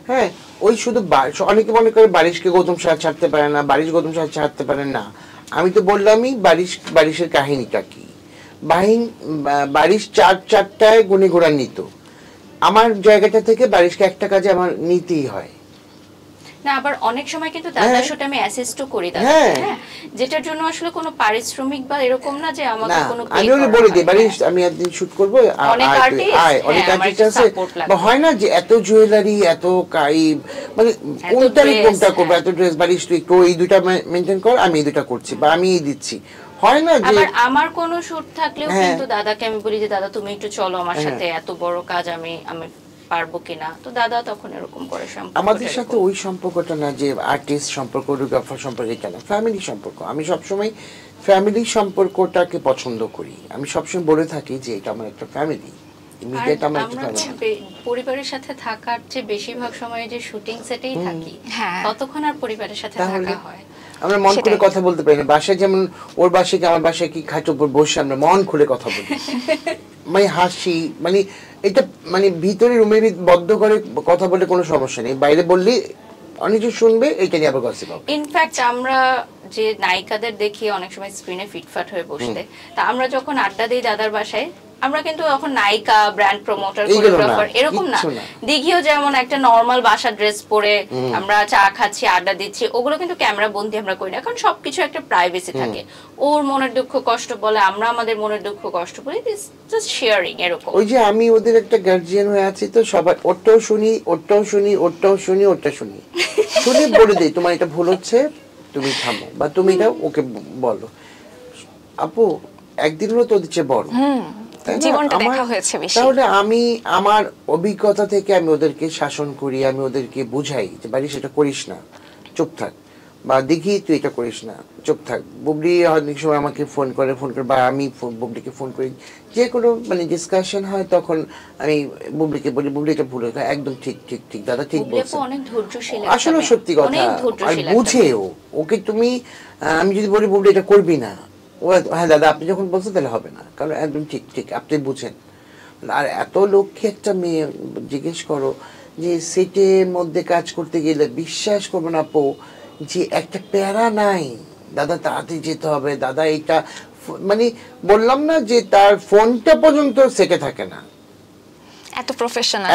হ্যাঁ, ওই শুধু অনেকে মনে করে বারিশকে গৌতম সাহা ছাড়তে পারে না, বারিশ গৌতম সাহা ছাড়তে পারে না। আমি তো বললামই বারিশের কাহিনীটা কি। বারিশ চারটায় গুণে ঘোড়া নিত, আমার জায়গাটা থেকে বারিশকে একটা কাজে আমার নিতেই হয় না। আবার অনেক সময় কিন্তু দাদার শুটে আমি অ্যাসিস্টও করি দাদাকে, হ্যাঁ, যেটার জন্য আসলে কোনো পারিশ্রমিক বা এরকম না যে আমাকে কোনো পে করা। আমি ওকে বলে দিই বারিশ আমি একদিন শুট করব, অনেক আর্টিস্ট আছে, বা হয় না যে এত জুয়েলারি, এত কাইব, মানে কোনটা করব, এত ড্রেস, বারিশ তুই একটু এই দুইটা মেইনটেইন কর, আমি এই দুইটা করছি, বা আমি এই দিচ্ছি, হয় না যে। আবার আমার কোনো শুট থাকলেও কিন্তু দাদাকে আমি বলি যে দাদা তুমি একটু চলো আমার সাথে, এত বড় কাজ আমি পারবো কিনা, তো দাদা তখন এরকম করে। আমাদের সাথে ওই সম্পর্কটা না যে আর্টিস্ট সম্পর্ক, কোরিওগ্রাফার সম্পর্ক, এটা না, ফ্যামিলি সম্পর্ক। আমি সবসময় ফ্যামিলি সম্পর্কটাকে পছন্দ করি, আমি সবসময় বলে থাকি যে এটা আমার একটা ফ্যামিলি, ইমিডিয়েট আমার একটা ফ্যামিলি। পরিবারের সাথে থাকার যে বেশিরভাগ সময় যে শুটিং সেটেই থাকি, ততক্ষণ আর পরিবারের সাথে থাকা হয়, আমরা মন খুলে কথা বলতে পারি না। বাসায় যেমন ওর বাসায় কি আমার বাসায় কি খাটের উপর বসে আমরা মন খুলে কথা বলি, মানে হাসি, মানে এটা মানে ভিতরে রুমের বদ্ধ করে কথা বলে কোনো সমস্যা নেই, বাইরে বললে অনেকে শুনবে, এটা নিয়ে আবার গসিপ হবে। ইনফ্যাক্ট আমরা যে নায়িকাদের দেখি অনেক সময় স্ক্রিনে ফিটফাট হয়ে বসতে, তা আমরা যখন আড্ডা দিই দাদার বাসায়, আমরা কিন্তু এখন নায়িকা, ব্র্যান্ড প্রমোটার, কোরিওগ্রাফার এরকম না। দিঘিও যেমন একটা নরমাল বাসা ড্রেস পরে আমরা চা খাচ্ছি, আড্ডা দিচ্ছি, ওগুলো কিন্তু ক্যামেরা বন্দি আমরা করি না, কারণ সবকিছু একটা প্রাইভেসি থাকে। ওর মনের দুঃখ কষ্ট বলে, আমরা আমাদের মনের দুঃখ কষ্ট বলি, জাস্ট শেয়ারিং এরকম। ওই যে আমি ওদের একটা গার্জিয়ান হয়ে আছি, তো সবাই ওরটাও শুনি, ওরটাও শুনি, ওরটাও শুনি, ওরটা শুনি, শুনে বলে দিই তোমার এটা ভুল হচ্ছে, তুমি থামো, বা তুমি এটা ওকে বলো, আপু একদিন হলো তো ওদের চেয়ে বড়, জীবনটা দেখা হয়েছে বেশি। তাহলে আমি আমার অভিজ্ঞতা থেকে আমি ওদেরকে শাসন করি, আমি ওদেরকে বুঝাই যে বাড়ি সেটা করিস না, চুপ থাক, বা দেখি তুই এটা করিস না, চুপ থাক। বুবলি অনেক সময় আমাকে ফোন করে, বা আমি বুবলিকে ফোন করি, যে কোনো মানে ডিসকাশন হয়, তখন আমি বুবলিকে বলি বুবলি এটা ভুল হয়েছে, একদম ঠিক ঠিক ঠিক দাদা ঠিক বলছেন, আসলে সত্যি কথা, আর বুঝেও ওকে তুমি, আমি যদি বলি বুবলি এটা করবি না, হ্যাঁ দাদা আপনি যখন বলছেন তাহলে হবে না, কারণ একদম ঠিক ঠিক আপনি বুঝেন। আর এত লক্ষ্যে একটা মেয়ে, জিজ্ঞেস করো যে সেটের মধ্যে কাজ করতে গেলে বিশ্বাস করবো না আপু, যে একটা প্যারা নাই, দাদা তাড়াতাড়ি যেতে হবে, দাদা এটা, মানে বললাম না যে তার ফোনটা পর্যন্ত সেটে থাকে না, এত প্রফেশনাল,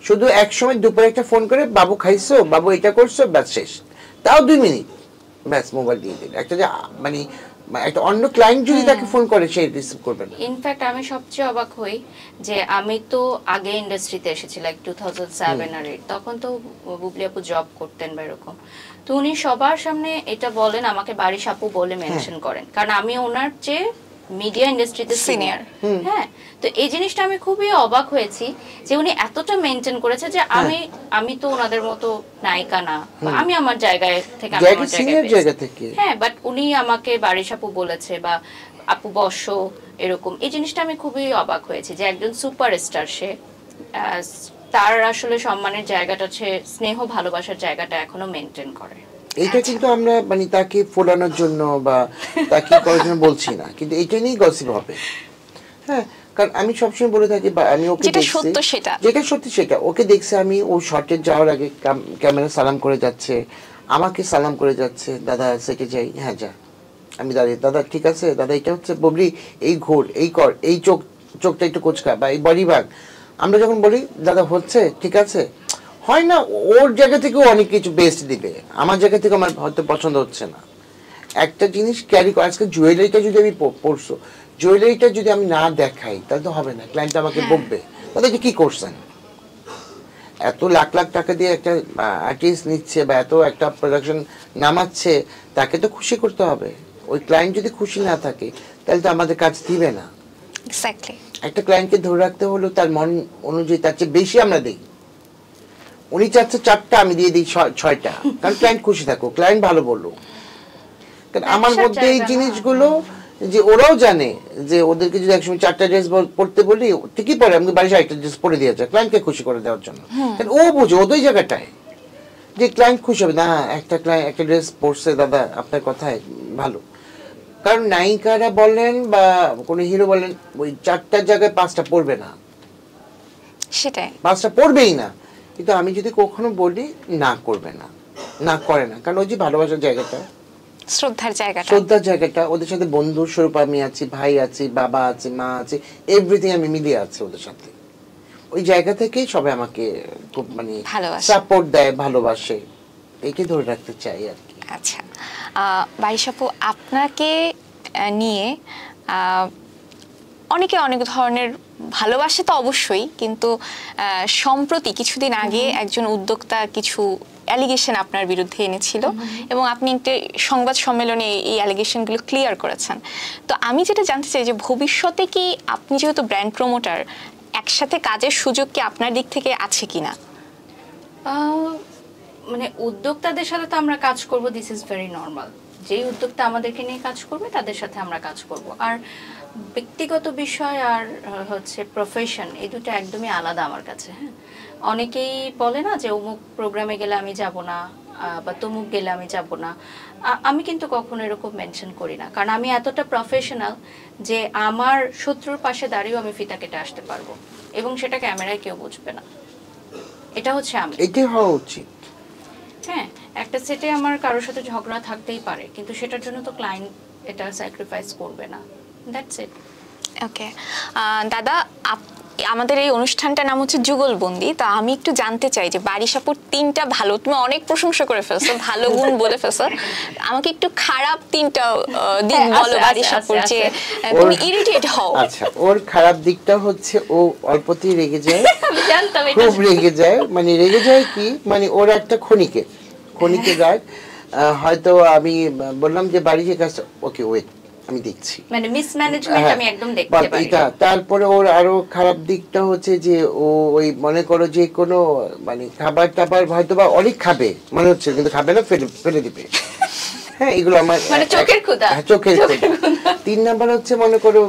শুধু এক সময় দুপুরে একটা ফোন করে, বাবু খাইছো, বাবু এটা করছো, ব্যাস শেষ, তাও 2 মিনিট, ব্যাস মোবাইল দিয়ে দিল। একটা যে মানে একটা অন্য ক্লায়েন্ট যদি তাকে ফোন করে, সে রিসিভ করবে না। ইনফ্যাক্ট আমি সবচেয়ে অবাক হই যে আমি তো আগে ইন্ডাস্ট্রিতে এসেছি, লাইক 2007 আর 8, তখন তো বুবলি আপু জব করতেন বা এরকম, তো উনি সবার সামনে এটা বলেন, আমাকে বারিশ আপু বলে মেনশন করেন, কারণ আমি ওনার চেয়ে মিডিয়া ইন্ডাস্ট্রিতে সিনিয়র। হ্যাঁ, তো এই জিনিসটা আমি খুবই অবাক হয়েছি যে উনি এতটা মেনটেন করেছে যে আমি তো ওনাদের মতো নায়িকা না, আমি আমার জায়গায় থেকে, জায়গা থেকে, হ্যাঁ, বাট উনি আমাকে বারিশ আপু বলেছে, বা আপু বসো এরকম, এই জিনিসটা আমি খুবই অবাক হয়েছি যে একজন সুপারস্টার সে, তার আসলে সম্মানের জায়গাটা, সে স্নেহ ভালোবাসার জায়গাটা এখনো মেনটেন করে। এটা কিন্তু আমরা মানে তাকে ফোলানোর জন্য বা তাকে করার জন্য বলছি না, কিন্তু এটা নিয়েই গসিপ হবে। হ্যাঁ, কারণ আমি সবসময় বলে থাকি, বা আমি ওকে যেটা সত্য সেটা, যেটা সত্যি সেটা, ওকে দেখছি আমি, ও শর্টে যাওয়ার আগে ক্যামেরা সালাম করে যাচ্ছে, আমাকে সালাম করে যাচ্ছে, দাদা সেটে যাই, হ্যাঁ যা, আমি দাঁড়িয়ে, দাদা ঠিক আছে, দাদা এটা হচ্ছে ববলি, এই ঘোর, এই কর, এই চোখটা একটু কোচকা, বা এই বডি ভাগ। আমরা যখন বলি দাদা হচ্ছে ঠিক আছে, হয় না, ওর জায়গা থেকেও অনেক কিছু বেস্ট দিবে, আমার জায়গা থেকে আমার হয়তো পছন্দ হচ্ছে না। একটা জিনিস ক্যারি করে, আজকে জুয়েলারিটা যদি আমি পরছো, জুয়েলারিটা যদি আমি না দেখাই তাহলে তো হবে না, ক্লায়েন্ট আমাকে বকবে, দাদা এটা কি করছেন। এত লাখ লাখ টাকা দিয়ে একটা আর্টিস্ট নিচ্ছে বা এত একটা প্রোডাকশন নামাচ্ছে, তাকে তো খুশি করতে হবে। ওই ক্লায়েন্ট যদি খুশি না থাকে তাহলে তো আমাদের কাজ দিবে না। এক্স্যাক্টলি। একটা ক্লায়েন্টকে ধরে রাখতে হলেও তার মন অনুযায়ী তার চেয়ে বেশি আমরা দিই। উনি চাচ্ছে 4টা, আমি দিয়ে দিই 6টা, কারণ ক্লায়েন্ট খুশি থাকুক, ক্লায়েন্ট ভালো বললো। কারণ আমার মধ্যে এই জিনিসগুলো, যে ওরাও জানে যে ওদেরকে যদি একসময় 4টা ড্রেস পরতে বলি, ঠিকই পরে, আমি বাড়ি একটা ড্রেস পরে দিয়েছে ক্লায়েন্টকে খুশি করে দেওয়ার জন্য। কারণ ও বুঝে ওদের জায়গাটায় যে ক্লায়েন্ট খুশি হবে, না একটা ক্লায়েন্ট একটা ড্রেস পরছে, দাদা আপনার কথায় ভালো। কারণ নায়িকারা বলেন বা কোনো হিরো বলেন, ওই 4টার জায়গায় 5টা পড়বে না, সেটাই, 5টা পড়বেই না। কিন্তু আমি যদি কখনো বলি না করবে না, না করে না, কারণ ওই যে ভালোবাসার জায়গাটা, শ্রদ্ধার জায়গাটা, ওদের সাথে বন্ধু স্বরূপ আমি আছি, ভাই আছি, বাবা আছে, মা আছে, এভরিথিং আমি মিলিয়ে আছি ওদের সাথে। ওই জায়গা থেকেই সবাই আমাকে খুব মানে সাপোর্ট দেয়, ভালোবাসে, একে ধরে রাখতে চাই আর কি। আচ্ছা, বারিশ আপু, আপনাকে নিয়ে অনেকে অনেক ধরনের ভালোবাসে তো অবশ্যই, কিন্তু সম্প্রতি কিছুদিন আগে একজন উদ্যোক্তা কিছু অ্যালিগেশন আপনার বিরুদ্ধে এনেছিল, এবং আপনি একটা সংবাদ সম্মেলনে এই অ্যালিগেশনগুলো ক্লিয়ার করেছেন। তো আমি যেটা জানতে চাই যে ভবিষ্যতে কি আপনি যেহেতু ব্র্যান্ড প্রমোটার, একসাথে কাজের সুযোগ কি আপনার দিক থেকে আছে কিনা? মানে উদ্যোক্তাদের সাথে তো আমরা কাজ করব, দিস ইজ ভেরি নর্মাল। যেই উদ্যোক্তা আমাদেরকে নিয়ে কাজ করবে তাদের সাথে আমরা কাজ করব। আর ব্যক্তিগত বিষয় আর হচ্ছে প্রফেশন, এই দুটো একদমই আলাদা আমার কাছে। হ্যাঁ, অনেকেই বলে না যে অমুক প্রোগ্রামে গেলে আমি যাব না, বা তমুক গেলে আমি যাব না। আমি কিন্তু কখনো এরকম মেনশন করি না, কারণ আমি এতটা প্রফেশনাল যে আমার শত্রুর পাশে দাঁড়িয়েও আমি ফিতা কেটে আসতে পারবো, এবং সেটা ক্যামেরায় কেউ বুঝবে না। এটা হচ্ছে আমি, এটাই হওয়া উচিত। হ্যাঁ, একটা সেটে আমার কারোর সাথে ঝগড়া থাকতেই পারে, কিন্তু সেটার জন্য তো ক্লায়েন্ট এটা স্যাক্রিফাইস করবে না। That's it. ওকে দাদা, আমাদের এই অনুষ্ঠানটার নাম হচ্ছে যুগলবন্দি। তো আমি একটু জানতে চাই যে বারিশ আপুর 3টা ভালো, তুমি অনেক প্রশংসা করে ফেলছো, ভালো গুণ বলে ফেলছো, আমাকে একটু খারাপ 3টা দিক বলো বারিশ আপুর, যে তুমি ইরিটেট হও। আচ্ছা, ওর খারাপ দিকটা হচ্ছে ও অল্পতেই রেগে যায়, আমি জানতাম এটা, খুব রেগে যায়। মানে রেগে যায় কি, মানে ওর একটা ক্ষণিকে রাগ। হয়তো আমি বললাম যে বাড়ির কাছে, ওকে ওয়েট আমি দেখছি, মানে মিসম্যানেজমেন্ট আমি একদম দেখতে পাই। তারপরে ওর আরো খারাপ দিকটা হচ্ছে যে ও ওই মনে করো যে কোনো মানে খাবার টাবার হয়তো বা অনেক খাবে মনে হচ্ছে, কিন্তু খাবে না, ফেলে দিবে। হ্যাঁ, এগুলো আমার মানে চোখের ক্ষুধা। 3 নাম্বার হচ্ছে মনে করো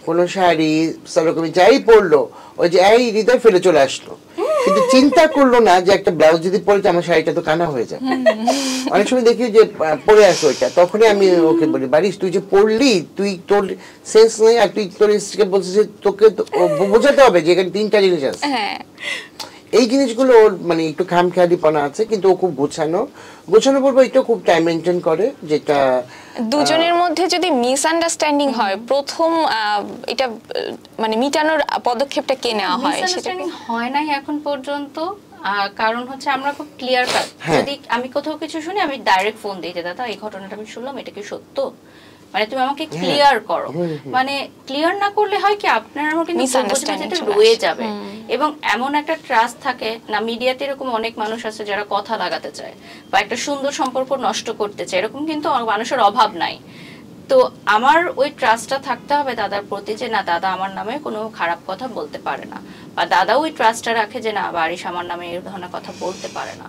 কোনো শাড়ি সেরকম যাই পরলো, ওই যে এই হৃদয় ফেলে চলে আসলো, কিন্তু চিন্তা করলো না যে একটা ব্লাউজ যদি পরে আমার শাড়িটা তো কানা হয়ে যাবে। অনেক সময় দেখি যে পরে আসো ওইটা, তখনই আমি ওকে বলি, বারিশ তুই যে পড়লি, তুই তোর সেন্স নেই, আর তুই তোর স্ত্রীকে বলছিস যে তোকে বোঝাতে হবে যে এখানে 3টা জিনিস আছে। এই জিনিসগুলো ওর মানে একটু খামখেয়ালিপনা আছে, কিন্তু ও খুব গোছানো বলবো, এটা খুব টাইম মেনটেন করে। যেটা দুজনের মধ্যে যদি মিসআন্ডারস্ট্যান্ডিং হয়, প্রথম এটা মানে মিটানোর পদক্ষেপটা কে নেওয়া হয়? মিসআন্ডারস্ট্যান্ডিং হয় নাই এখন পর্যন্ত, কারণ হচ্ছে আমরা খুব ক্লিয়ার কাট। যদি আমি কোথাও কিছু শুনি, আমি ডাইরেক্ট ফোন দিই যে দাদা এই ঘটনাটা আমি শুনলাম, এটা কি সত্য, মানে তুমি আমাকে ক্লিয়ার করো। মানে ক্লিয়ার না করলে হয় কি, আপনার আমার কিন্তু মিসআন্ডারস্ট্যান্ডিংটা রয়ে যাবে, এবং এমন একটা ট্রাস্ট থাকে না। মিডিয়াতে এরকম অনেক মানুষ আছে যারা কথা লাগাতে চায় বা একটা সুন্দর সম্পর্ক নষ্ট করতে চায়, এরকম কিন্তু মানুষের অভাব নাই। তো আমার ওই ট্রাস্টটা থাকতে হবে দাদার প্রতি, যে না দাদা আমার নামে কোনো খারাপ কথা বলতে পারে না, বা দাদা ওই ট্রাস্টটা রাখে যে না বারিশ আমার নামে এই ধরনের কথা বলতে পারে না।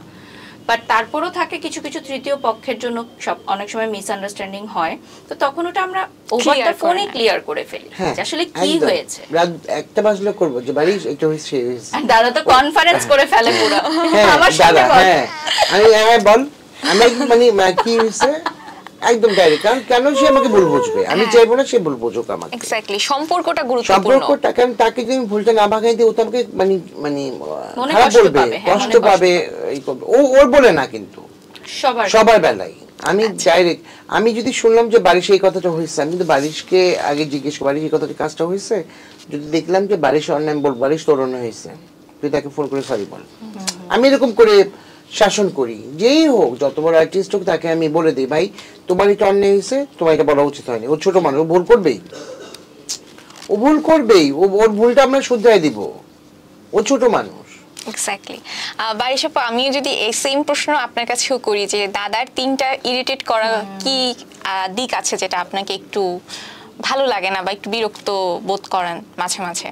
বাট তারপরও থাকে কিছু কিছু তৃতীয় পক্ষের জন্য সব অনেক সময় মিসআন্ডারস্ট্যান্ডিং হয়, তো তখন ওটা আমরা ওভার দ্য ফোনে ক্লিয়ার করে ফেলি যে আসলে কি হয়েছে। রাত 1টা বাজলে করব যে বাড়ি একটু হয়েছে, দাদা তো কনফারেন্স করে ফেলে পুরো আমার সাথে বল। আমি বল আমি মানে কি হয়েছে একদম ডাইরেক্ট, কারণ কেন সে আমাকে ভুল বুঝবে, আমি চাইবো না সে ভুল বুঝুক আমাকে। এক্স্যাক্টলি, সম্পর্কটা গুরুত্বপূর্ণ। সম্পর্কটা, কারণ তাকে যদি ভুলটা না ভাঙাই দিই ও তো আমাকে মানে খারাপ বলবে, কষ্ট পাবে, ও ওর বলে না কিন্তু সবার বেলায়। আমি ডাইরেক্ট, আমি যদি শুনলাম যে বারিশ এই কথাটা হয়েছে, আমি কিন্তু বারিশকে আগে জিজ্ঞেস করি বারিশ এই কথাটা কাজটা হয়েছে, যদি দেখলাম যে বারিশ অন্যায়, বল বারিশ তোর অন্যায় হয়েছে, তুই তাকে ফোন করে সরি বল। আমি এরকম করে শাসন করি, যেই হোক যত বড় আর্টিস্ট হোক তাকে আমি বলে দিই ভাই তোমার এটা অন্যায় হয়েছে, তোমার এটা বলা উচিত হয়নি। ও ছোট মানুষ, ও ভুল করবেই, ওর ভুলটা আমরা শুধরাই দিব, ও ছোট মানুষ। এক্স্যাক্টলি। বারিশ আপু, আমিও যদি এই সেম প্রশ্ন আপনার কাছেও করি যে দাদার 3টা ইরিটেট করা কি দিক আছে যেটা আপনাকে একটু ভালো লাগে না বা একটু বিরক্ত বোধ করেন মাঝে মাঝে?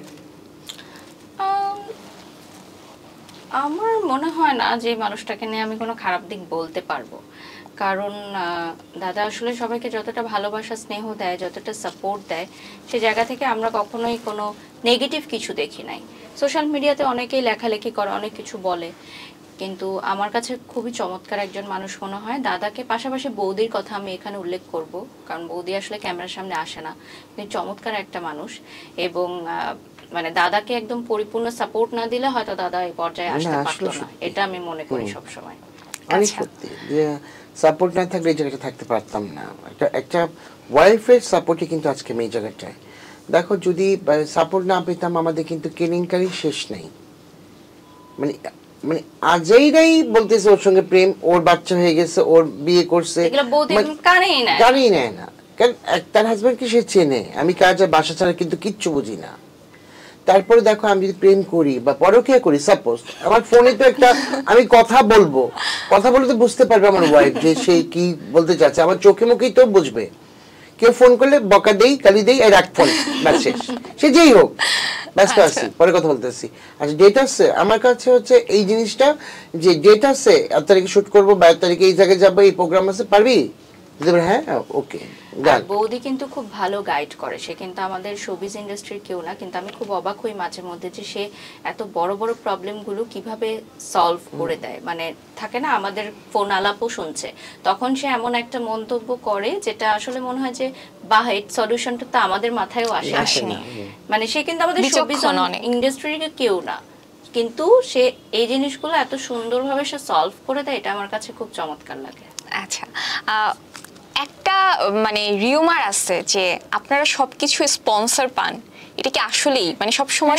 আমার মনে হয় না যে মানুষটাকে নিয়ে আমি কোনো খারাপ দিক বলতে পারবো, কারণ দাদা আসলে সবাইকে যতটা ভালোবাসা স্নেহ দেয়, যতটা সাপোর্ট দেয়, সে জায়গা থেকে আমরা কখনোই কোনো নেগেটিভ কিছু দেখি নাই। সোশ্যাল মিডিয়াতে অনেকেই লেখালেখি করে, অনেক কিছু বলে, কিন্তু আমার কাছে খুবই চমৎকার একজন মানুষ মনে হয় দাদাকে। পাশাপাশি বৌদির কথা আমি এখানে উল্লেখ করব, কারণ বৌদি আসলে ক্যামেরার সামনে আসে না, তিনি চমৎকার একটা মানুষ। এবং মানে দাদাকে একদম পরিপূর্ণ সাপোর্ট না দিলে হয়তো দাদা এই পর্যায়ে আসতে পারতো না, এটা আমি মনে করি সব সময়। আমি সত্যি যে সাপোর্ট না থাকলে এই জায়গাটা থাকতে পারতাম না। একটা ওয়াইফের সাপোর্টই কিন্তু আজকে আমি এই জায়গাটায় দেখো, যদি সাপোর্ট না পেতাম আমাদের কিন্তু কেলেঙ্কারি শেষ নেই। মানে মানে আজইরাই বলতেছে ওর সঙ্গে প্রেম, ওর বাচ্চা হয়ে গেছে, ওর বিয়ে করছে, কানেই নেয় না, কারণ তার হাজবেন্ডকে সে চেনে। আমি কাজ আর বাসা ছাড়া কিন্তু কিচ্ছু বুঝি না। তারপরে দেখো আমি যদি প্রেম করি বা পরকীয়া করি, সাপোজ আমার ফোনে তো একটা আমি কথা বলে তো বুঝতে পারবে আমার ওয়াইফ যে সে কি বলতে চাচ্ছে, আমার চোখে মুখেই তো বুঝবে। কেউ ফোন করলে বকা দেই, গালি দেই, রাখ ফোন, ব্যাস শেষ। সে যেই হোক, ব্যস্ত আছি, পরে কথা বলতেছি। আচ্ছা ডেট আছে আমার কাছে, হচ্ছে এই জিনিসটা যে ডেট আছে, 1 তারিখে শুট করবো বা 1 তারিখে এই জায়গায় যাবো, এই প্রোগ্রাম আছে, পারবি? হ্যাঁ ওকে। বৌদি কিন্তু খুব ভালো গাইড করে, সে কিন্তু আমাদের শোবিজ ইন্ডাস্ট্রির কেউ না, কিন্তু আমি খুব অবাক হই মাঝে মধ্যে যে সে এত বড় বড় প্রবলেমগুলো কিভাবে সলভ করে দেয়। মানে থাকে না, আমাদের ফোন আলাপও শুনছে, তখন সে এমন একটা মন্তব্য করে যেটা আসলে মনে হয় যে বাহ, এর সলিউশনটা তো আমাদের মাথায়ও আসেনি। মানে সে কিন্তু আমাদের শোবিজ ইন্ডাস্ট্রির কেউ না, কিন্তু সে এই জিনিসগুলো এত সুন্দরভাবে সে সলভ করে দেয়, এটা আমার কাছে খুব চমৎকার লাগে। আচ্ছা, একটা মানে রিউমার আছে যে আপনারা সবকিছু স্পন্সর পান, এটা কি আসলেই মানে সব সময়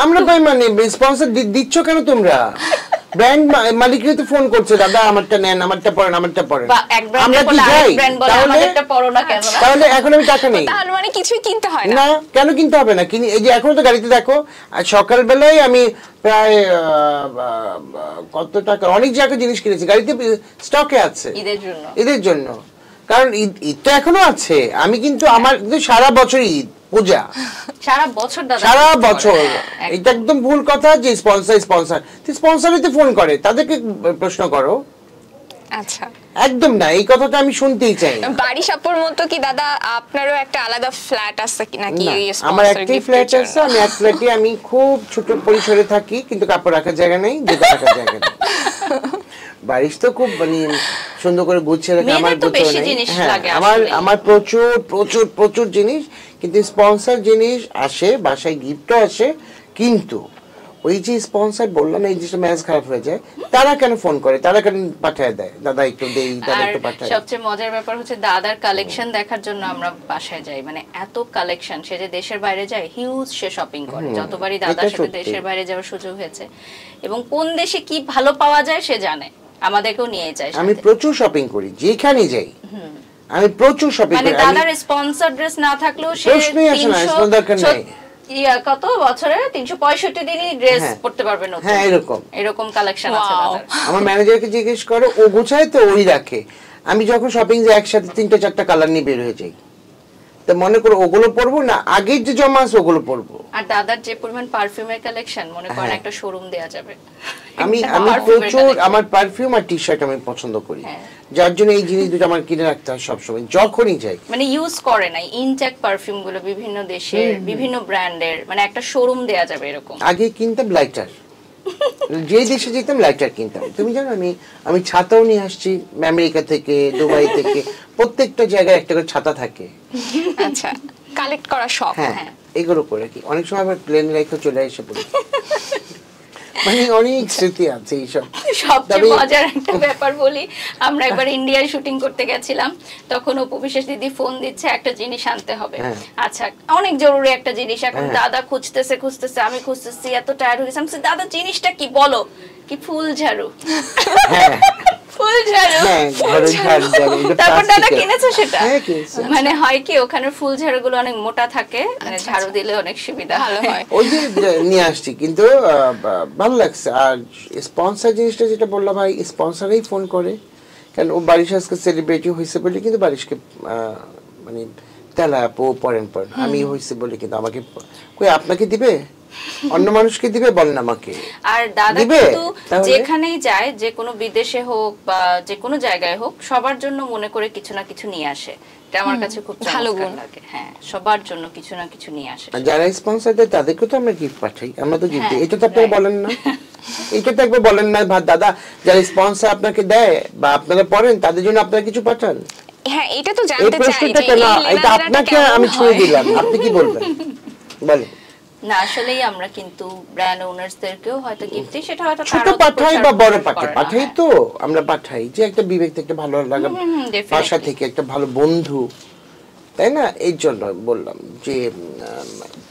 আমরা পাই? মানে স্পন্সর দিচ্ছ কেন তোমরা? ব্র্যান্ড মালিকরা তো ফোন করছে, দাদা আমারটা নেন, আমারটা পড়েন, আমারটা পড়েন, আমরা কি যাই? তাহলে এখন আমি টাকা নেই, তাহলে মানে কিছুই কিনতে হয় না? না, কেন কিনতে হবে না? কিনি, এই যে এখন তো গাড়িতে দেখো, আর সকাল বেলায় আমি প্রায় কত টাকা অনেক জায়গায় জিনিস কিনেছি, গাড়িতে স্টকে আছে ঈদের জন্য, কারণ ঈদ তো এখনো আছে। আমি কিন্তু আমার সারা বছর ঈদ পূজা, সারা বছর এটা একদম ভুল কথা যে স্পন্সরতে ফোন করে, তাদেরকে প্রশ্ন করো। আচ্ছা, একদম না, এই কথাটা আমি শুনতেই চাই না। বাড়ি সাপোর মতো কি দাদা আপনারও একটা আলাদা ফ্ল্যাট আছে নাকি? আমার একটাই ফ্ল্যাট আছে, আমি এক ফ্ল্যাটে আমি খুব ছোট পরিসরে থাকি, কিন্তু কাপড় রাখার জায়গা নেই, জুতো রাখার জায়গা নেই। বাড়ির তো খুব মানে সুন্দর করে গুছিয়ে রাখে, আমার গুছিয়ে নেই। হ্যাঁ, আমার প্রচুর প্রচুর প্রচুর জিনিস, কিন্তু স্পন্সর জিনিস আসে, বাসায় গিফটও আসে, কিন্তু ওই যে স্পন্সর বললাম এই জিনিসটা ম্যাচ খারাপ হয়ে যায়, তারা কেন ফোন করে, তারা কেন পাঠায় দেয়, দাদা একটু দেই, দাদা একটু পাঠায়। সবচেয়ে মজার ব্যাপার হচ্ছে দাদার কালেকশন দেখার জন্য আমরা বাসায় যাই, মানে এত কালেকশন, সে যে দেশের বাইরে যায় হিউজ সে শপিং করে, যতবারই দাদার সাথে দেশের বাইরে যাওয়ার সুযোগ হয়েছে, এবং কোন দেশে কি ভালো পাওয়া যায় সে জানে, আমাদেরকেও নিয়ে যায়। আমি প্রচুর শপিং করি, যেখানে যাই আমি প্রচুর শপিং করি। মানে দাদার স্পন্সর ড্রেস না থাকলেও সে প্রশ্নই আসে না, স্পন্সর দরকার নেই। কত বছরে 365 দিনই ড্রেস পড়তে পারবে নতুন। হ্যাঁ, এরকম কালেকশন আছে দাদার। আমার ম্যানেজারকে জিজ্ঞেস করো, ও গোছায় তো ওই রাখে। আমি যখন শপিং যাই একসাথে 3টা 4টা কালার নিয়ে বের হয়ে যাই, তা মনে করো ওগুলো পরবো না, আগের যে জমা আছে ওগুলো পরবো। আর দাদার যে পরিমাণ পারফিউমের কালেকশন, মনে করেন একটা শোরুম দেয়া যাবে। আমি প্রচুর আমার পারফিউম আর টি শার্ট আমি পছন্দ করি, যার জন্য এই জিনিস দুটো আমার কিনে রাখতে হয় সবসময় যখনই যাই। মানে ইউজ করে নাই ইনটেক পারফিউম গুলো বিভিন্ন দেশের বিভিন্ন ব্র্যান্ডের, মানে একটা শোরুম দেয়া যাবে এরকম। আগে কিনতাম লাইটার, যে দেশে যেতাম লাইটার কিনতাম। তুমি জানো আমি ছাতাও নিয়ে আসছি আমেরিকা থেকে, দুবাই থেকে, প্রত্যেকটা জায়গায় একটা করে ছাতা থাকে। আচ্ছা, কালেক্ট করা শখ। হ্যাঁ, এগুলো করে কি অনেক সময় আবার প্লেন রেখে চলে এসে পড়ি। মানে অনেক স্মৃতি আছে এইসব। সবচেয়ে মজার একটা ব্যাপার বলি, আমরা একবার ইন্ডিয়ায় শুটিং করতে গেছিলাম, তখন অপু বিশ্বাস দিদি ফোন দিচ্ছে একটা জিনিস আনতে হবে। আচ্ছা, অনেক জরুরি একটা জিনিস। এখন দাদা খুঁজতেছে, আমি খুঁজতেছি, এত টায়ার্ড হয়ে গেছি। দাদা জিনিসটা কি বলো? কি ফুল ঝাড়ু। ফুল ঝাড়ু। তারপর দাদা কিনেছো সেটা? মানে হয় কি ওখানে ফুল ঝাড়ু গুলো অনেক মোটা থাকে, মানে ঝাড়ু দিলে অনেক সুবিধা ভালো হয়। ওই যে নিয়ে আসছি, কিন্তু ভালো লাগছে। আর স্পন্সর জিনিসটা যেটা বললাম, ভাই স্পন্সরই ফোন করে, কারণ ও বারিশ আজকে সেলিব্রিটি হয়েছে বলে কিন্তু বারিশকে মানে তেলা পরেন আমি হয়েছে বলে কিন্তু আমাকে কই আপনাকে দিবে, অন্য মানুষকে দিবে বলেন আমাকে। আর দাদা কিন্তু যেখানেই যায়, যে কোনো বিদেশে হোক বা যে কোনো জায়গায় হোক, সবার জন্য মনে করে কিছু না কিছু নিয়ে আসে। এটা আমার কাছে খুব ভালো গুণ লাগে। হ্যাঁ, সবার জন্য কিছু না কিছু নিয়ে আসে। যারা স্পন্সর দেয় তাদেরকে তো আমরা গিফট পাঠাই, আমরা তো গিফট দিই। এটা তো আপনারা বলেন না, এটা তো একবার বলেন না দাদা, যারা স্পন্সর আপনাকে দেয় বা আপনারা পড়েন তাদের জন্য আপনারা কিছু পাঠান। হ্যাঁ, এটা তো জানতে চাই যে এটা আপনাকে আমি ছুঁয়ে দিলাম, আপনি কি বলবেন বলেন? না, আসলেই আমরা কিন্তু ব্র্যান্ড ওনার্সদেরকেও হয়তো গিফট দিই, সেটা হয়তো ছোট পাঠাই বা বড় পাঠাই, তো আমরা পাঠাই যে একটা বিবেক থেকে, একটা ভালো লাগা ভাষা থেকে, একটা ভালো বন্ধু, তাই না? এই জন্য বললাম যে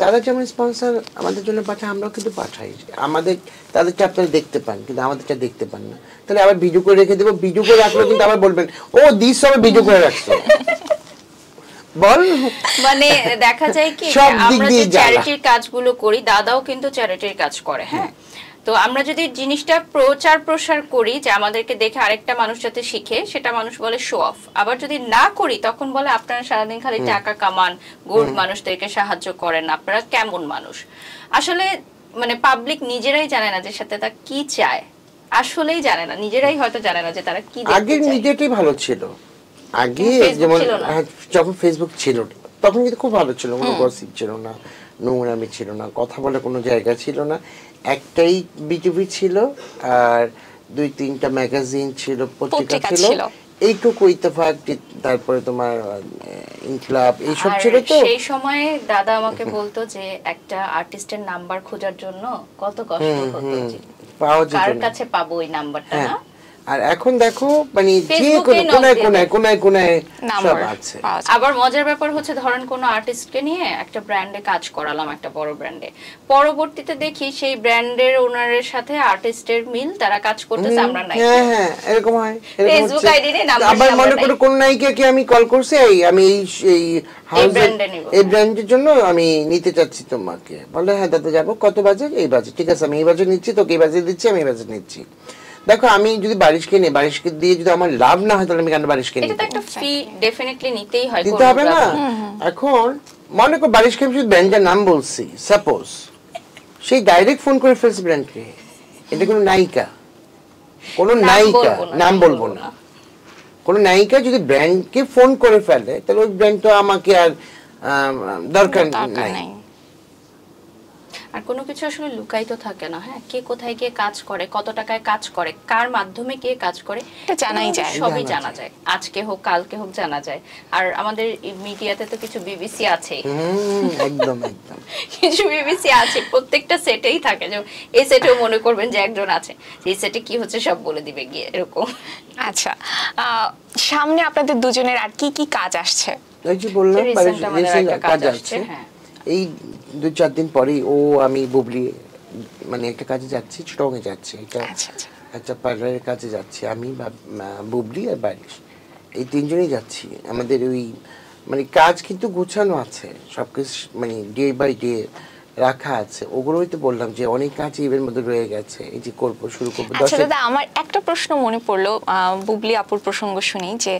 তারা যেমন স্পন্সর আমাদের জন্য পাঠায়, আমরাও কিন্তু পাঠাই। আমাদের তাদেরটা আপনারা দেখতে পান, কিন্তু আমাদেরটা দেখতে পান না। তাহলে আবার ভিডিও করে রেখে দেবো, ভিডিও করে রাখলে কিন্তু আবার বলবেন ও দিস সবে ভিডিও করে রাখছো। বল, মানে দেখা যায় কি আমরা যে চ্যারিটির কাজগুলো করি, দাদাও কিন্তু চ্যারিটির কাজ করে। হ্যাঁ, তো আমরা যদি জিনিসটা প্রচার প্রসার করি যে আমাদেরকে দেখে আরেকটা মানুষ যাতে শিখে, সেটা মানুষ বলে শো অফ। আবার যদি না করি তখন বলে আপনারা সারাদিন খালি টাকা কামান, গরিব মানুষদেরকে সাহায্য করেন, আপনারা কেমন মানুষ। আসলে মানে পাবলিক নিজেরাই জানে না যে সাথে তারা কি চায়, আসলেই জানে না, নিজেরাই হয়তো জানে না যে তারা কি দেখতে চায়। আগে নিজেটাই ভালো ছিল, আগে যেমন যখন ফেসবুক ছিল তখন কিন্তু খুব ভালো ছিল, কোনো গসিপ ছিল না, নোংরামি ছিল না, কথা বলার কোনো জায়গা ছিল না। একটাই বিটিভি ছিল আর 2-3টা ম্যাগাজিন ছিল, পত্রিকা ছিল, এইটুকু ইত্তেফাক, তারপরে তোমার ইনকলাব, এইসব ছিল। তো সেই সময়ে দাদা আমাকে বলতো যে একটা আর্টিস্টের নাম্বার খোঁজার জন্য কত কষ্ট হতো, পাওয়া যেত না, কার কাছে পাবো ওই নাম্বারটা না। আর এখন দেখো মানে যে কোনায় সব আছে। আবার মজার ব্যাপার হচ্ছে, ধরেন কোন আর্টিস্টকে নিয়ে একটা ব্র্যান্ডে কাজ করালাম, একটা বড় ব্র্যান্ডে, পরবর্তীতে দেখি সেই ব্র্যান্ডের ওনারের সাথে আর্টিস্টের মিল, তারা কাজ করতেছে, আমরা নাই। হ্যাঁ, এরকম হয়। ফেসবুক আইডি নে নাম্বার, আবার মনে করো কোন নায়িকাকে আমি কল করছি, আমি এই এই ব্র্যান্ডের জন্য আমি নিতে চাচ্ছি তোমাকে, বলে হ্যাঁ দাদা যাবো, কত বাজেট? এই বাজেট, ঠিক আছে আমি এই বাজেট নিচ্ছি, তোকে এই বাজেট দিচ্ছি, আমি এই বাজেট নিচ্ছি। দেখো আমি যদি বারিশকে নিই, বারিশকে দিয়ে যদি আমার লাভ না হয়, তাহলে আমি কেন বারিশকে নিই? এটা তো একটা ফি ডেফিনেটলি নিতেই হয়, দিতে হবে না? এখন মনে করো বারিশকে আমি ব্র্যান্ডের নাম বলছি, সাপোজ সেই ডাইরেক্ট ফোন করে ফেলছে ব্র্যান্ডকে, এটা কোনো নায়িকা, কোনো নায়িকা, নাম বলবো না, কোনো নায়িকা যদি ব্র্যান্ডকে ফোন করে ফেলে, তাহলে ওই ব্র্যান্ড তো আমাকে আর দরকার নাই। আর কোনো কিছু আসলে লুকাই তো থাকে না। হ্যাঁ, কে কোথায় গিয়ে কাজ করে, কত টাকায় কাজ করে, কার মাধ্যমে কে কাজ করে, এটা জানাই যায়, সবই জানা যায়। আজকে হোক কালকে হোক জানা যায়। আর আমাদের মিডিয়াতে তো কিছু বিবিসি আছে, একদম কিছু বিবিসি আছে, প্রত্যেকটা সেটেই থাকে। যে এই সেটেও মনে করবেন যে একজন আছে, এই সেটে কি হচ্ছে সব বলে দিবে গিয়ে, এরকম। আচ্ছা, সামনে আপনাদের দুজনের আর কি কি কাজ আসছে? এই যে বললাম কাজ আসছে, এই 2-4 দিন পরেই ও আমি বুবলি মানে একটা কাজে যাচ্ছি, চিটংয়ে যাচ্ছি, একটা পার্লারের কাজে যাচ্ছি, আমি বুবলি আর বারিশ, এই 3জনই যাচ্ছি। আমাদের ওই মানে কাজ কিন্তু গুছানো আছে সবকিছু, মানে ডে বাই ডে রাখা আছে, ওগুলোই তো বললাম যে অনেক কাজ এর মধ্যে রয়ে গেছে, এই যে করবো, শুরু করবো। আচ্ছা দাদা, আমার একটা প্রশ্ন মনে পড়লো বুবলি আপুর প্রসঙ্গ শুনি, যে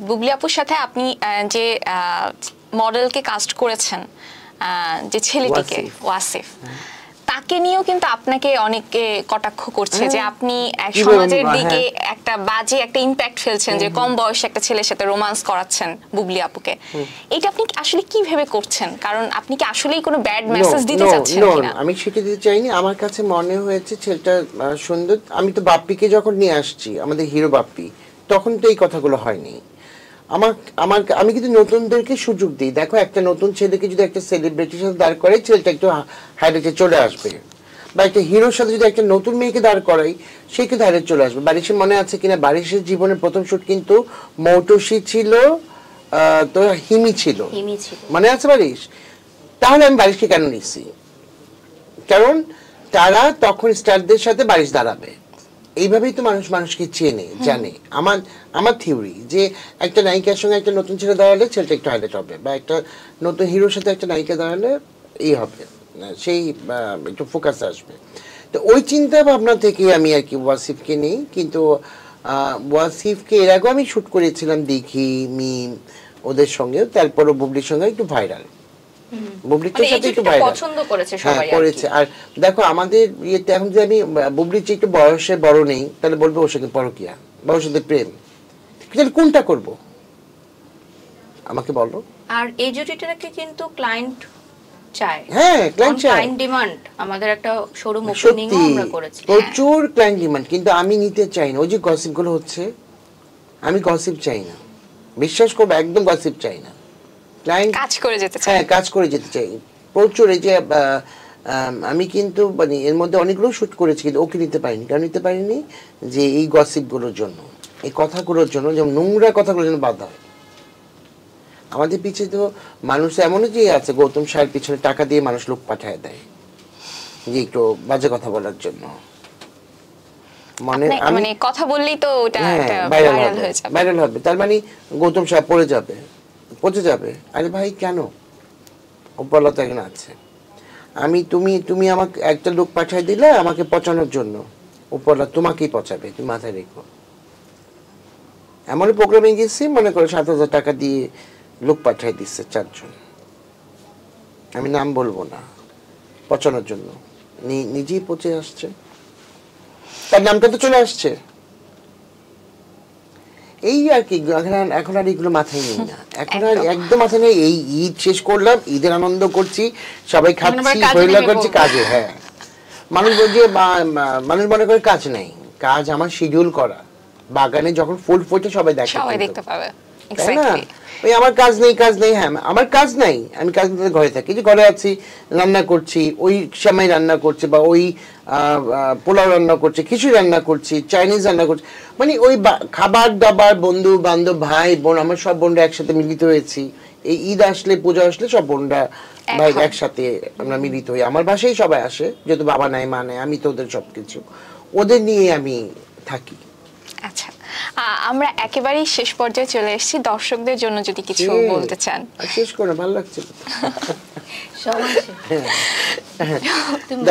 বুবলি আপুর সাথে আপনি যে মডেলকে কাস্ট করেছেন, যে ছেলেটিকে ওয়াসিফ, তাকে নিয়েও কিন্তু আপনাকে অনেকে কটাক্ষ করছে যে আপনি সমাজের দিকে একটা বাজে একটা ইম্প্যাক্ট ফেলছেন, যে কম বয়সে একটা ছেলের সাথে রোমান্স করাচ্ছেন বুবলি আপুকে। এটা আপনি আসলে কি ভেবে করছেন? কারণ আপনি কি আসলেই কোনো ব্যাড মেসেজ দিতে চাচ্ছেন কিনা? আমি সেটা দিতে চাইনি। আমার কাছে মনে হয়েছে ছেলেটা সুন্দর। আমি তো বাপ্পিকে যখন নিয়ে আসছি, আমাদের হিরো বাপ্পি, তখন তো এই কথাগুলো হয়নি। আমি কিন্তু নতুনদেরকে সুযোগ দিই। দেখো, একটা নতুন ছেলেকে যদি একটা সেলিব্রিটির সাথে দাঁড় করে, ছেলেটা একটু হাইলাইটে চলে আসবে। বা একটা হিরোর সাথে যদি একটা নতুন মেয়েকে দাঁড় করাই, সে কিন্তু হাইলাইট চলে আসবে। বারিশের মনে আছে কিনা, বারিশের জীবনের প্রথম শুট কিন্তু মৌটুসী ছিল, তো হিমি ছিল, মনে আছে বারিশ? তাহলে আমি বারিশকে কেন নিচ্ছি? কারণ তারা তখন স্টারদের সাথে বারিশ দাঁড়াবে। এইভাবেই তো মানুষ মানুষকে চেনে, জানে। আমার থিওরি যে একটা নায়িকার সঙ্গে একটা নতুন ছেলে দাঁড়ালে ছেলেটা একটু হাইলাইট হবে, বা একটা নতুন হিরোর সাথে একটা নায়িকা দাঁড়ালে এই হবে, সেই একটু ফোকাস আসবে। তো ওই চিন্তা ভাবনা থেকে আমি আর কি ওয়াসিফকে নিই। কিন্তু ওয়াসিফকে এর আগেও আমি শ্যুট করেছিলাম দেখি মিম ওদের সঙ্গে, তারপরও বুবলির সঙ্গে একটু ভাইরাল। বুবলির সাথে একটু ভাইরাল পছন্দ করেছে সবাই করেছে। আর দেখো, আমাদের ইয়েতে এখন যদি আমি বুবলির চেয়ে একটু বয়সে বড় নেই, তাহলে বলবো ওর সাথে পরকিয়া বা ওর সাথে প্রেম। তাহলে কোনটা করব আমাকে বলো? আর এই জুটিটাকে কিন্তু ক্লায়েন্ট চায়। হ্যাঁ, ক্লায়েন্ট চায়, ক্লায়েন্ট ডিমান্ড। আমাদের একটা শোরুম ওপেনিংও আমরা করেছি, প্রচুর ক্লায়েন্ট ডিমান্ড। কিন্তু আমি নিতে চাই না। ওই যে গসিপ গুলো হচ্ছে, আমি গসিপ চাই না, বিশ্বাস করবো, একদম গসিপ চাই না। ক্লায়েন্ট কাজ করে যেতে চাই। হ্যাঁ, কাজ করে যেতে চাই প্রচুর। এই যে আমি কিন্তু মানে এর মধ্যে অনেকগুলো শুট করেছি, কিন্তু ওকে নিতে পারিনি। কারণ নিতে পারিনি যে এই গসিপগুলোর জন্য, এই কথাগুলোর জন্য, যেমন নোংরা কথাগুলোর জন্য বাধা। আমাদের পিছিয়ে তো মানুষ এমনও যে আছে, গৌতম সাহের পিছনে টাকা দিয়ে মানুষ লোক পাঠায় দেয় যে একটু বাজে কথা বলার জন্য। মানে কথা বললেই তো ওটা ভাইরাল হয়ে যাবে, ভাইরাল হবে। তার মানে গৌতম সাহেব পচে যাবে। আরে ভাই, কেন? উপলতা এখানে আছে। তুমি আমাকে একটা লোক পাঠিয়ে দিলে আমাকে পচানোর জন্য, উপলতা তোমাকেই পচাবে, তুমি মাথায় রেখো। এমন প্রোগ্রামে গেছি, মনে করো 7,000 টাকা দিয়ে লোক পাঠিয়ে দিচ্ছে 4 জন, আমি নাম বলবো না, পচানোর জন্য। নিজেই পচে আসছে, তার নামটা তো চলে আসছে। এই আর কি। এখন আর এগুলো মাথায় নেই না, এখন আর একদম মাথায় নেই। এই ঈদ শেষ করলাম, ঈদের আনন্দ করছি, সবাই খাচ্ছি, হইলা করছি, কাজে। হ্যাঁ, মানুষ মনে করে কাজ নেই। কাজ আমার শিডিউল করা। বাগানে যখন ফুল ফোটে সবাই দেখতে পাবে, তাই না? ওই আমার কাজ নেই। হ্যাঁ, আমার কাজ নাই, আমি কাজ নিতে ঘরে থাকি। যে ঘরে আছি, রান্না করছি, ওই সময় রান্না করছে, বা ওই পোলাও রান্না করছে, খিচুড়ি রান্না করছি, চাইনিজ রান্না করছি। মানে ওই খাবার দাবার, বন্ধু বান্ধব, ভাই বোন, আমার সব বোনরা একসাথে মিলিত হয়েছি। এই ঈদ আসলে, পূজা আসলে সব বোনরা ভাই একসাথে আমরা মিলিত হই। আমার বাসায় সবাই আসে, যেহেতু বাবা নাই, মা নাই, আমি তো ওদের সবকিছু, ওদের নিয়ে আমি থাকি। আচ্ছা, আমরা একেবারেই শেষ পর্যায়ে চলে এসেছি। দর্শকদের জন্য যদি কিছু বলতে চান। শেষ করে ভালো লাগছে।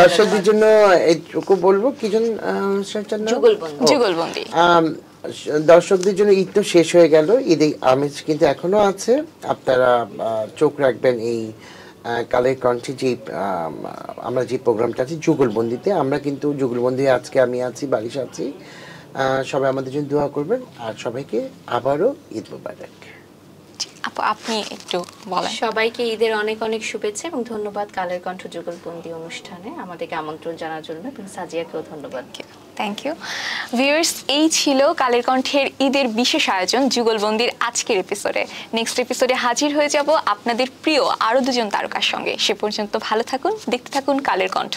দর্শকদের জন্য এইটুকু বলবো, কি জন যুগলবন্দি। দর্শকদের জন্য ঈদ তো শেষ হয়ে গেল, ঈদের আমেজ কিন্তু এখনো আছে। আপনারা চোখ রাখবেন এই কালের কণ্ঠে, যে আমরা যে প্রোগ্রামটা আছে যুগলবন্দিতে। আমরা কিন্তু যুগলবন্দি, আজকে আমি আছি, বারিশ আছি। সবাই আমাদের জন্য দোয়া করবেন, আর সবাইকে আবারও ঈদ মোবারক। আপনি একটু বলেন। সবাইকে ঈদের অনেক অনেক শুভেচ্ছা এবং ধন্যবাদ কালের কণ্ঠ যুগলবন্দি অনুষ্ঠানে আমাদেরকে আমন্ত্রণ জানার জন্য, এবং সাজিয়াকেও ধন্যবাদ। Thank you viewers. এই ছিল কালের কণ্ঠের ঈদের বিশেষ আয়োজন যুগলবন্দির আজকের এপিসোডে। নেক্সট এপিসোডে হাজির হয়ে যাব আপনাদের প্রিয় আরো 2 জন তারকার সঙ্গে। সে পর্যন্ত ভালো থাকুন, দেখতে থাকুন কালের কণ্ঠ।